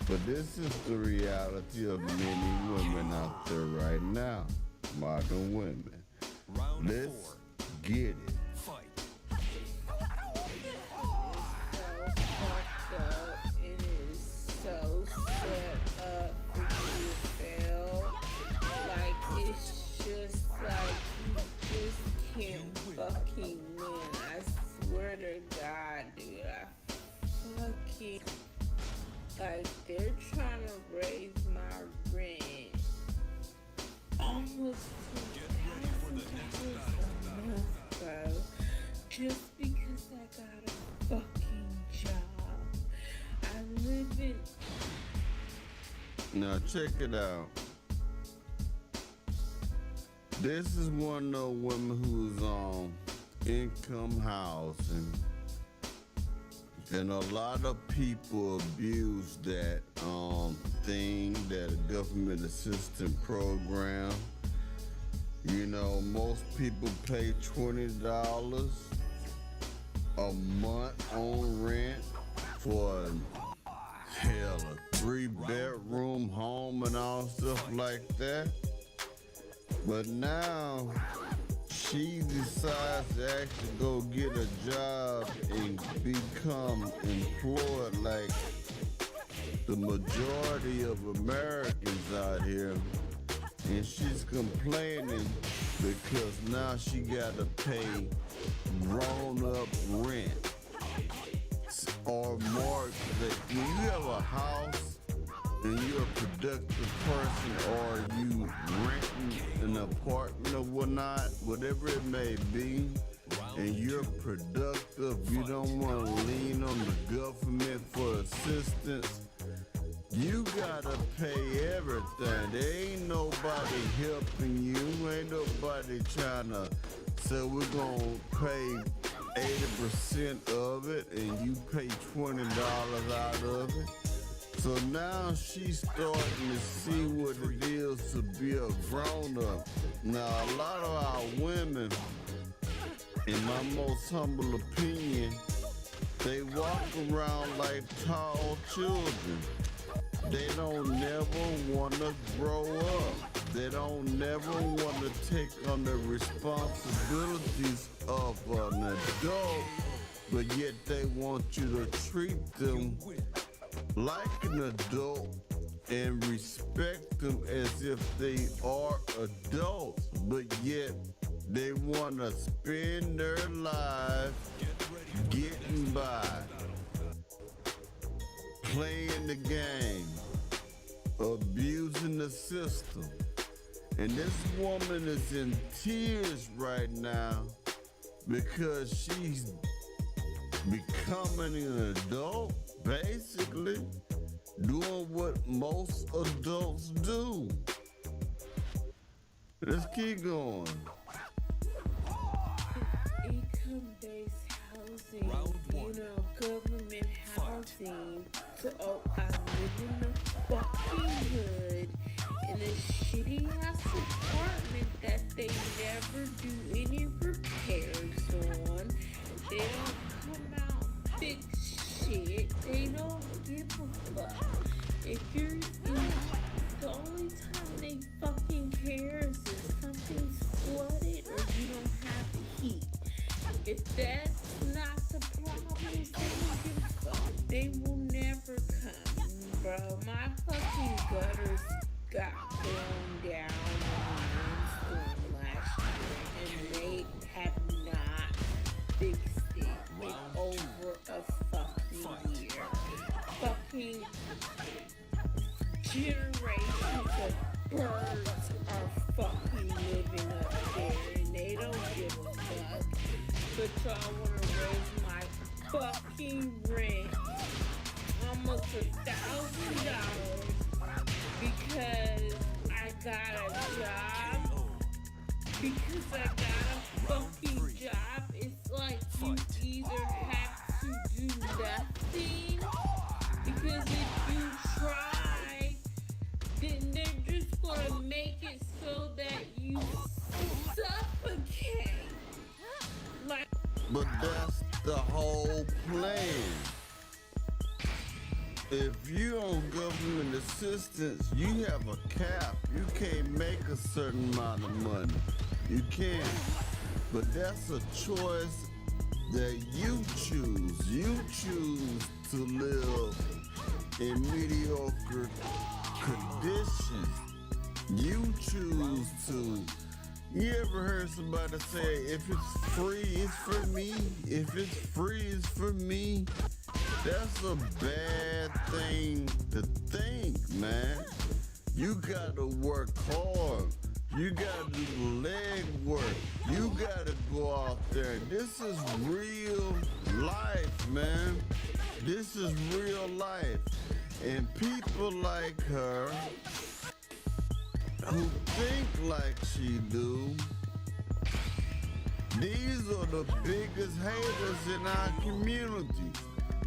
But this is the reality of many women out there right now. Modern women. Let's get it.
It is so set up for you to fail. Like, it's just like you just can't fucking win. I swear to God, dude. I fucking, like, they're trying to raise my rent almost $2,000 a month, bro. Just because I got a fucking job. I live in.
Now check it out. This is one of those women who's on income housing. And a lot of people abuse that thing, that government assistance program. You know, most people pay $20 a month on rent for hell, a 3-bedroom home and all stuff like that. But now she decides to actually go get a job and become employed like the majority of Americans out here. And she's complaining because now she gotta pay grown-up rent or mortgage. When you have a house and you're a productive person, or you renting an apartment or whatnot, whatever it may be, and you're productive, you don't want to lean on the government for assistance, you gotta pay everything. There ain't nobody helping you. Ain't nobody trying to say we're gonna pay 80% of it and you pay $20 out of it. So now she's starting to see what it is to be a grown-up. Now, a lot of our women, in my most humble opinion, They walk around like tall children. They don't never want to grow up. They don't never want to take on the responsibilities of an adult, but yet they want you to treat them like an adult and respect them as if they are adults, but yet they want to spend their lives getting by, playing the game, abusing the system. And this woman is in tears right now because she's becoming an adult, basically doing what most adults do. Let's keep going.
Income-based housing, government housing. So I live in the fucking hood in a shitty ass apartment that they never do any repairs on. They don't come out fix shit. They don't give a fuck. If you're in, the only time they fucking care is if something's flooded or you don't have the heat. If that's not the problem, they don't give a fuck. They will never come, bro. My fucking gutters got blown down on the rainstorm last year, and they have not fixed it in over a fucking year. Fucking generations of birds are fucking living up there, and they don't give a fuck. But y'all wanna raise my fucking rent almost $1,000 because I got a job. Because I got a fucking job, it's like you either have to do nothing. Because if you try, then they're just gonna make it so that you suffocate. Like,
but that's the whole plan. If you on government assistance, you have a cap. You can't make a certain amount of money. You can't. But that's a choice that you choose. You choose to live in mediocre conditions. You choose to. You ever heard somebody say, if it's free, it's for me? If it's free, it's for me? That's a bad thing to think, man. You gotta work hard. You gotta do the leg work. You gotta go out there. This is real life, man. This is real life. And people like her, who think like she do, these are the biggest haters in our community.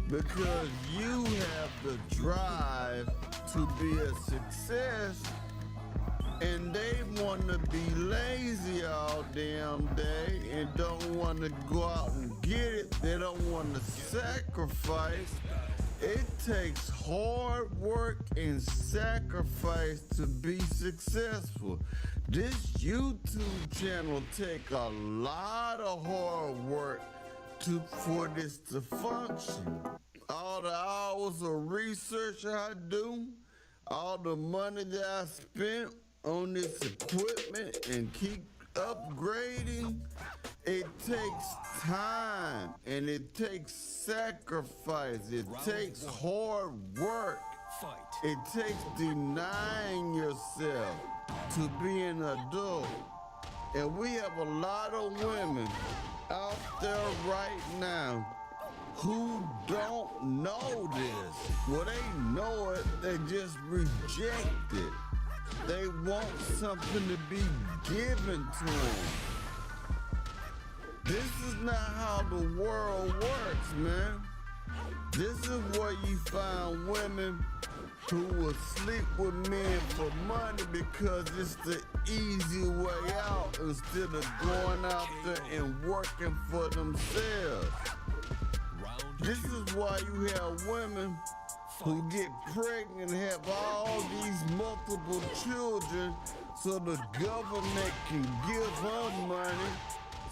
Because you have the drive to be a success, and they want to be lazy all damn day and don't want to go out and get it. They don't want to sacrifice. It takes hard work and sacrifice to be successful. This YouTube channel take a lot of hard work for this to function. All the hours of research I do, all the money that I spent on this equipment and keep upgrading, it takes time and it takes sacrifice. It takes hard work. It takes denying yourself to be an adult. And we have a lot of women out there right now who don't know this. Well, they know it, they just reject it. They want something to be given to them. This is not how the world works, man. This is where you find women who will sleep with men for money because it's the easy way out instead of going out there and working for themselves. This is why you have women who get pregnant and have all these multiple children so the government can give her money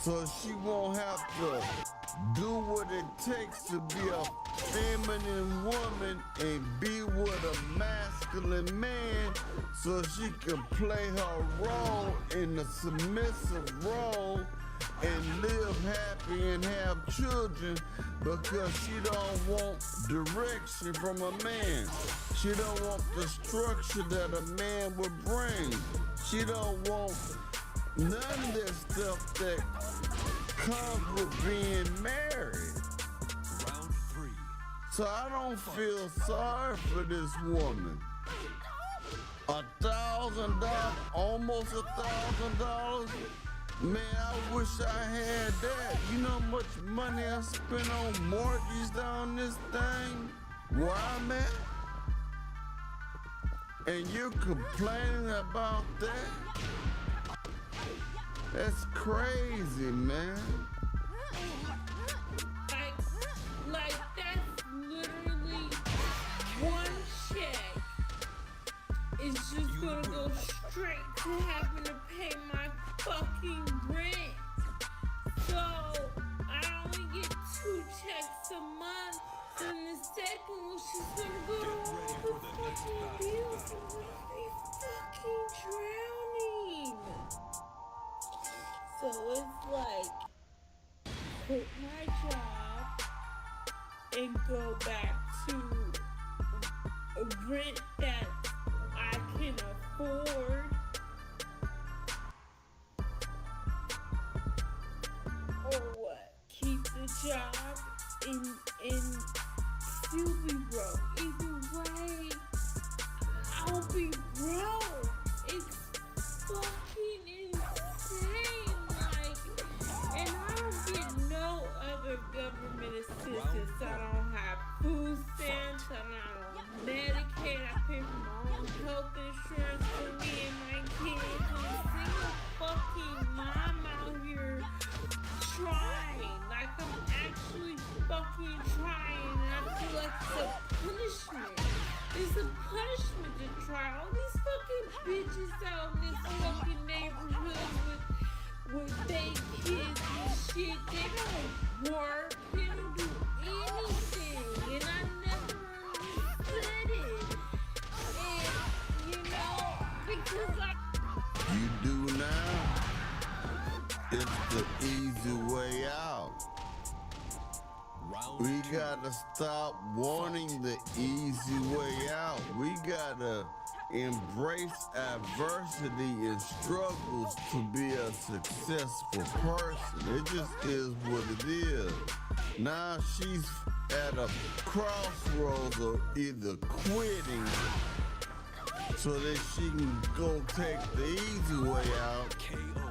so she won't have to do what it takes to be a feminine woman and be with a masculine man so she can play her role in the submissive role and live happy and have children because she don't want direction from a man. She don't want the structure that a man would bring. She don't want none of that stuff that comes with being married.
Round 3.
So I don't feel sorry for this woman. $1,000, almost $1,000. Man, I wish I had that. You know how much money I spent on mortgages on this thing? Where I'm at? And you're complaining about that? That's crazy, man.
Like that's literally one check. It's just gonna go straight to having to pay my fucking rent. So I only get 2 checks a month. And the second one, she's gonna go to all the fucking bills and we'll be fucking drowning. So it's like, quit my job and go back to a rent that I can afford. Or what? Keep the job and still be broke. Either way, I'll be broke. It's fucking insane. Like, and I don't get no other government assistance. I don't have food stamps. I'm not on Medicaid. I pay for my own health insurance for me and my kids. I'm a single fucking mom out here trying. Like, I'm actually fucking trying. And I feel like it's a punishment. It's a punishment to try. All these fucking bitches out in this fucking neighborhood with their kids and shit. They don't work. They don't do anything. And I never understood it. And, you know, because
You do now. It's the easy way out.
Round
We gotta stop wanting the easy way out. We gotta embrace adversity and struggles to be a successful person. It just is what it is. Now she's at a crossroads of either quitting so that she can go take the easy way out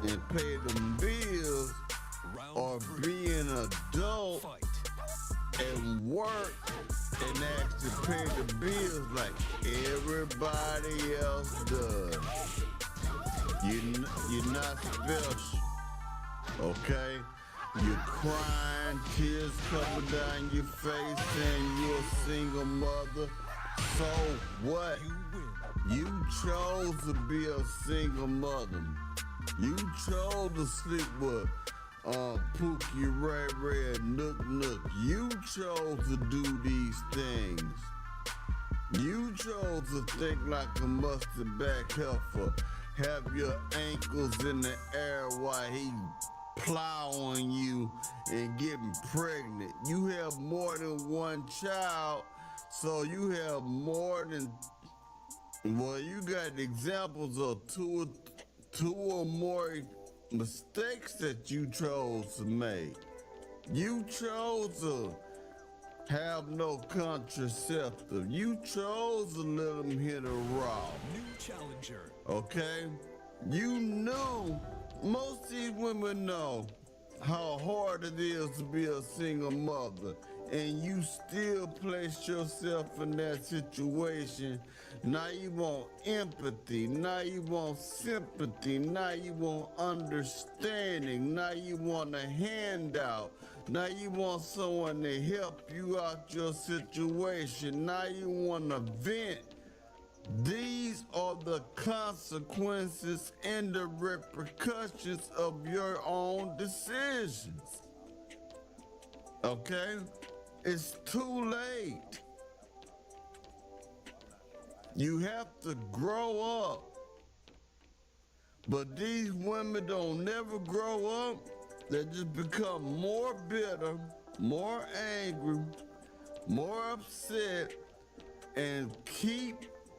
and pay them bills, or be an adult and work and actually pay the bills like everybody else does. You're not special, okay? You're crying, tears coming down your face saying you're a single mother. So what? You chose to be a single mother. You chose to sleep with Pookie, Ray Ray, and Nook Nook. You chose to do these things. You chose to think like a mustard back heifer. Have your ankles in the air while he plowing you and getting pregnant. You have more than one child, so you have more than, well, you got examples of two or more mistakes that you chose to make. You chose to have no contraceptive. You chose to let them hit a raw.
New challenger.
Okay? You knew, most of these women know how hard it is to be a single mother, and you still place yourself in that situation. Now you want empathy, now you want sympathy, now you want understanding, now you want a handout, Now you want someone to help you out your situation. Now you want to vent. These are the consequences and the repercussions of your own decisions. Okay? It's too late. You have to grow up. But these women don't never grow up. They just become more bitter, more angry, more upset, and keep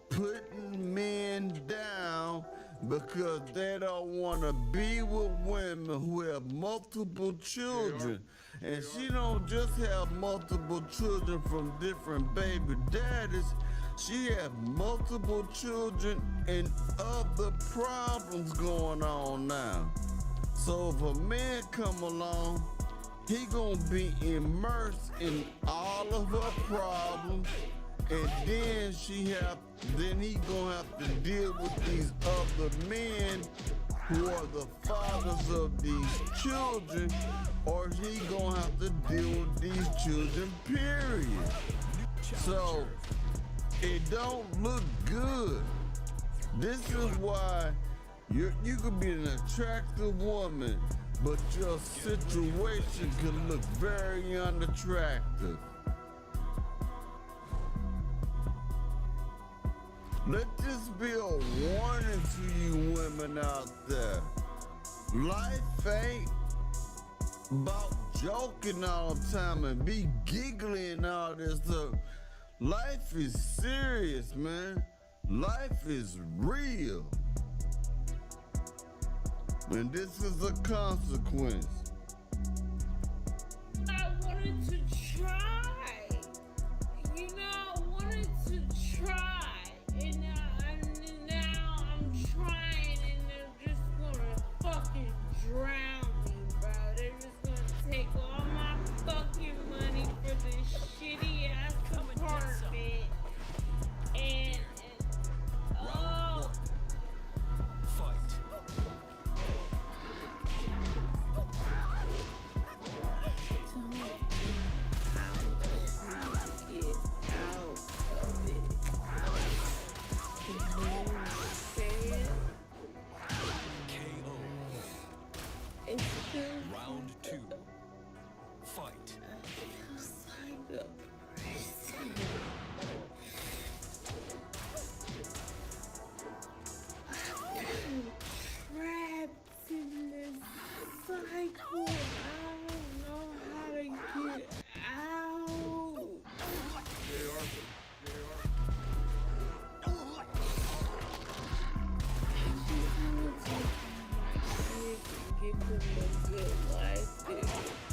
putting men down because they don't want to be with women who have multiple children. And she don't just have multiple children from different baby daddies. She have multiple children and other problems going on now. So if a man come along, he gonna be immersed in all of her problems, and then he gonna have to deal with these other men who are the fathers of these children, or he gonna have to deal with these children, period. So it don't look good. This is why you could be an attractive woman, but your situation can look very unattractive. Let this be a warning to you women out there. Life ain't about joking all the time and be giggling and all this stuff. Life is serious, man. Life is real. And this is a consequence.
I wanted to try. You know, I wanted to try. And now I'm trying and they're just gonna fucking drown me, bro. They're just gonna take all my fucking money for this shitty ass apartment. And oh.
Fight. Round 2. Fight.
Trapped in this cycle. I don't know how to get out. Give them a good life.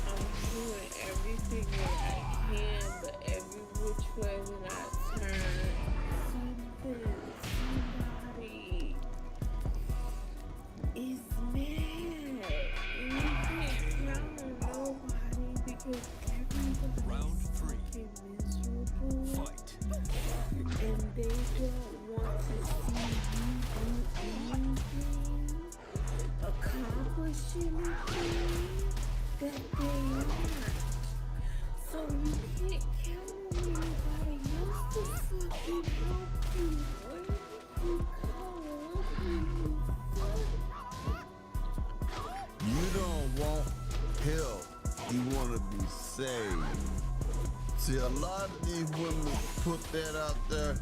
I'm doing everything that I can, but every which way that I turn, somebody is mad. And you can't count on nobody because everybody's
Round 3.
fucking miserable.
Fight.
And they don't want to see you do anything, accomplish anything that they want. So you can't count on anybody else to fucking help you. Where do you go? What do you do?
You don't want help. You want to be saved. See, a lot of these women put that out there.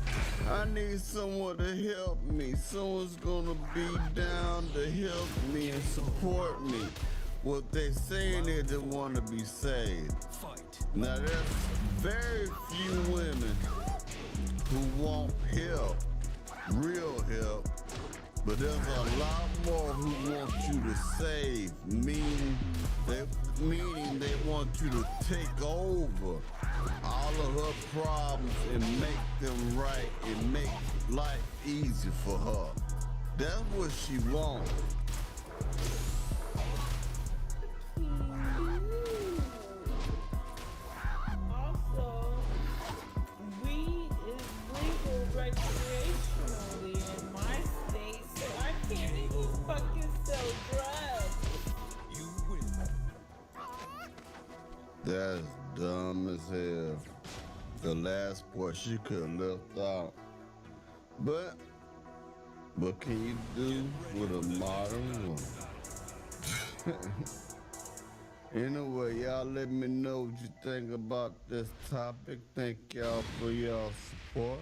I need someone to help me. Someone's gonna be down to help me and support me. What they saying is they want to be saved.
Fight.
Now there's very few women who want help, real help, but there's a lot more who want you to save, meaning they want you to take over all of her problems and make them right and make life easy for her. That's what she wants.
Also, weed is legal recreationally in my state, so I can't even fucking sell drugs.
You win.
as hell. The last part she could have left out. But what can you do with a modern woman? Anyway, y'all let me know what you think about this topic. Thank y'all for y'all support.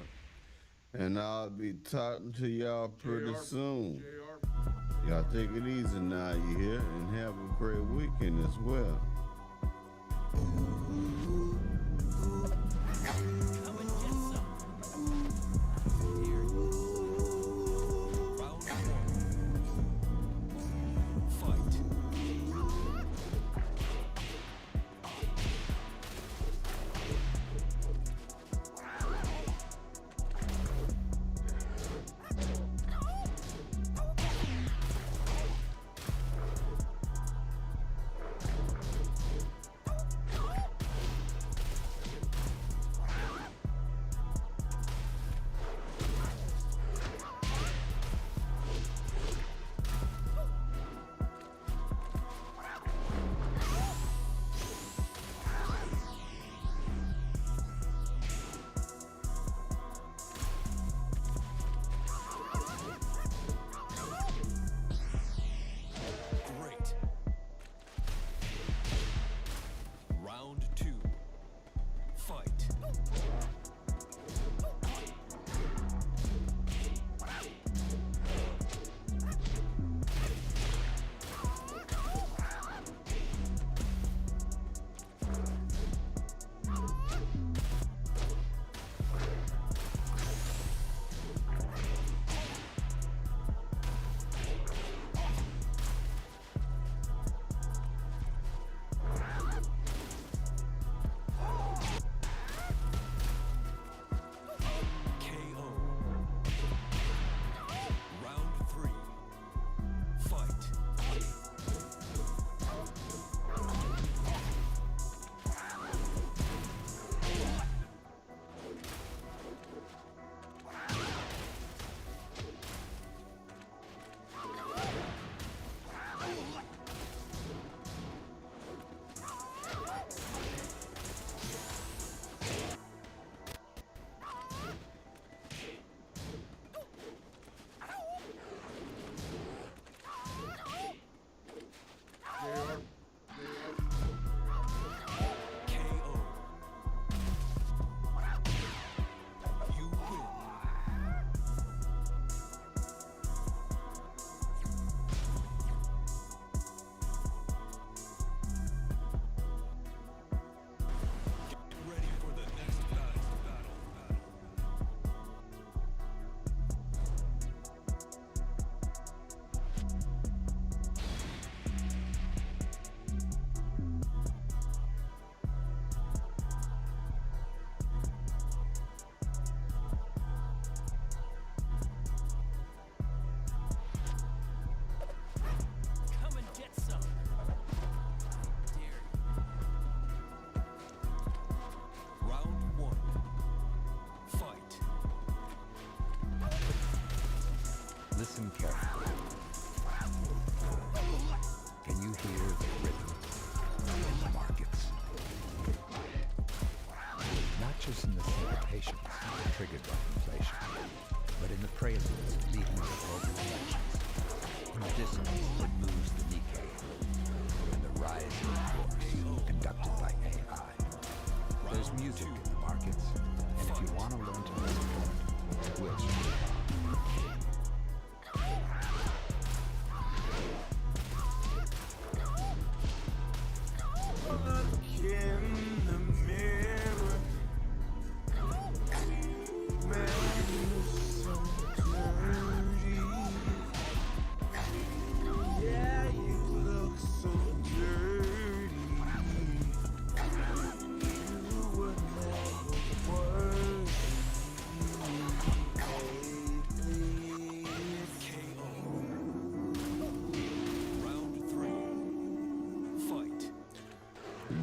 And I'll be talking to y'all pretty soon. Y'all take it easy now, you hear? And have a great weekend as well.
Listen carefully. Can you hear the rhythm in the markets? Not just in the syncopations triggered by inflation, but in the preludes leading to global elections, in the dissonance that moves the Nikkei, or in the rising course conducted by AI. There's music in the markets, and if you want to learn to listen to it, we'll speak.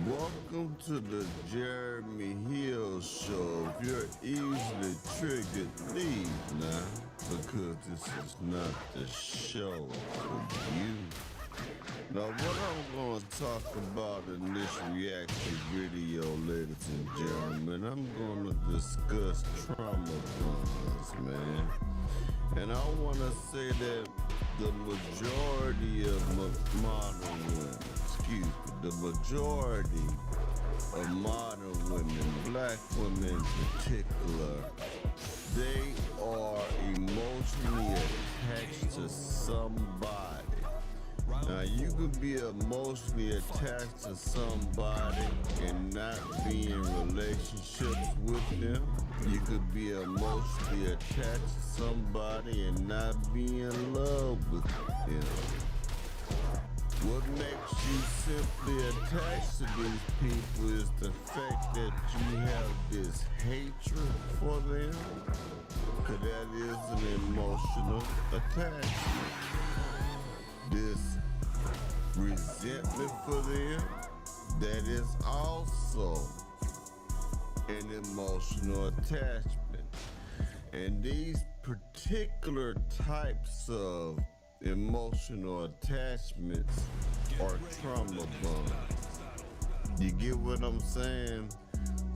Welcome to the Jeremy Hill Show. If you're easily triggered, leave now, because this is not the show for you. Now, what I'm going to talk about in this reaction video, ladies and gentlemen, I'm going to discuss trauma bonds, man. And I want to say that the majority of modern women, the majority of modern women, black women in particular, they are emotionally attached to somebody. Now, you could be emotionally attached to somebody and not be in relationships with them. You could be emotionally attached to somebody and not be in love with them. What makes you simply attached to these people is the fact that you have this hatred for them, because that is an emotional attachment. This resentment for them, that is also an emotional attachment. And these particular types of emotional attachments are trauma bonds. You get what I'm saying?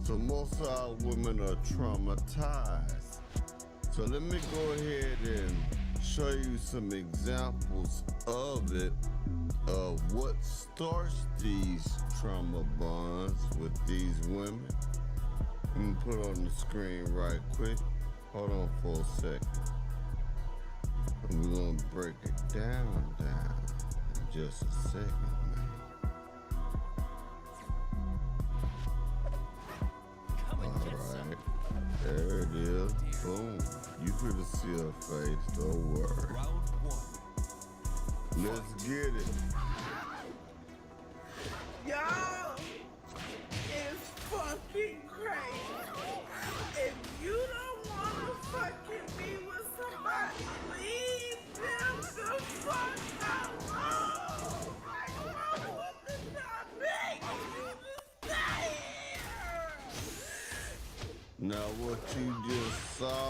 So most of our women are traumatized. So let me go ahead and show you some examples of it, of what starts these trauma bonds with these women. Let me put on the screen right quick. Hold on for a second. And we're gonna break it down in just a second, man. Alright, there it is. Boom. You finna see her face, don't worry. Let's get it.
Y'all is fucking crazy. If you don't want to fucking be with somebody, leave them the fuck alone. Like, why would not make you to stay here?
Now what you just saw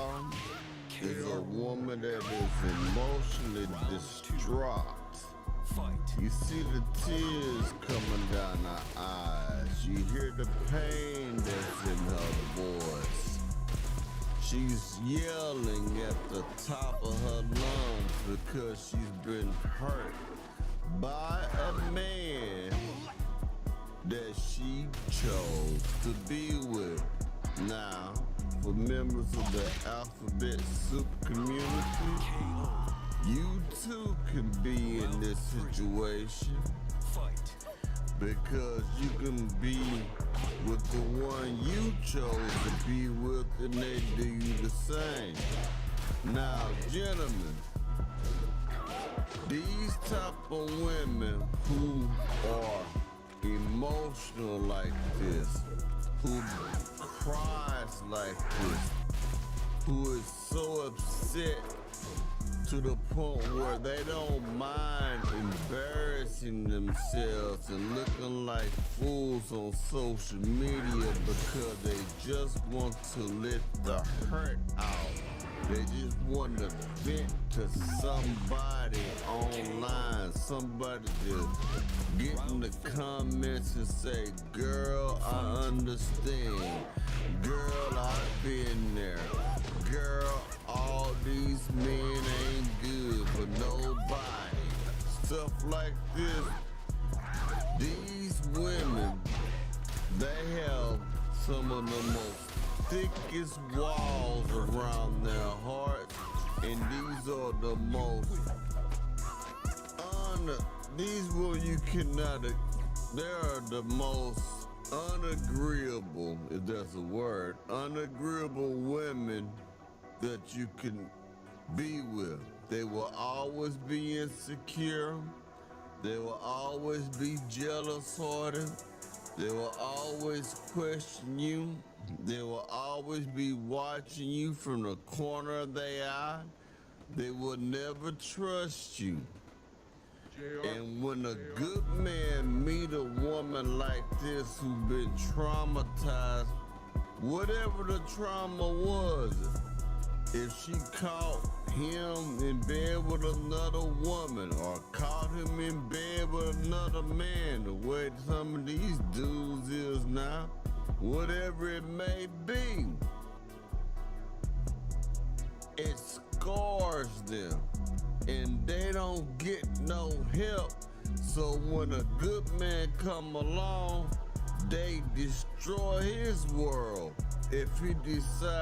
is a woman that is emotionally distraught. You see the tears coming down her eyes. You hear the pain that's in her voice. She's yelling at the top of her lungs because she's been hurt by a man that she chose to be with. Now, for members of the alphabet soup community, you too can be in this situation, because you can be with the one you chose to be with and they do you the same. Now, gentlemen, these type of women who are emotional like this, who cries like this, who is so upset to the point where they don't mind embarrassing themselves and looking like fools on social media because they just want to let the hurt out. They just want to vent to somebody online, somebody to get in the comments and say, girl, I understand. Girl, I've been there. Girl, all these men ain't good for nobody. Stuff like this. These women, they have some of the most thickest walls around their hearts, and these are the most these will you cannot, they are the most unagreeable, if that's a word, unagreeable women that you can be with. They will always be insecure. They will always be jealous-hearted. They will always question you. They will always be watching you from the corner of their eye. They will never trust you. And when a good man meet a woman like this who's been traumatized, whatever the trauma was, if she caught him in bed with another woman, or caught him in bed with another man, the way some of these dudes is now, whatever it may be, it scars them, and they don't get no help. So when a good man come along, they destroy his world if he decides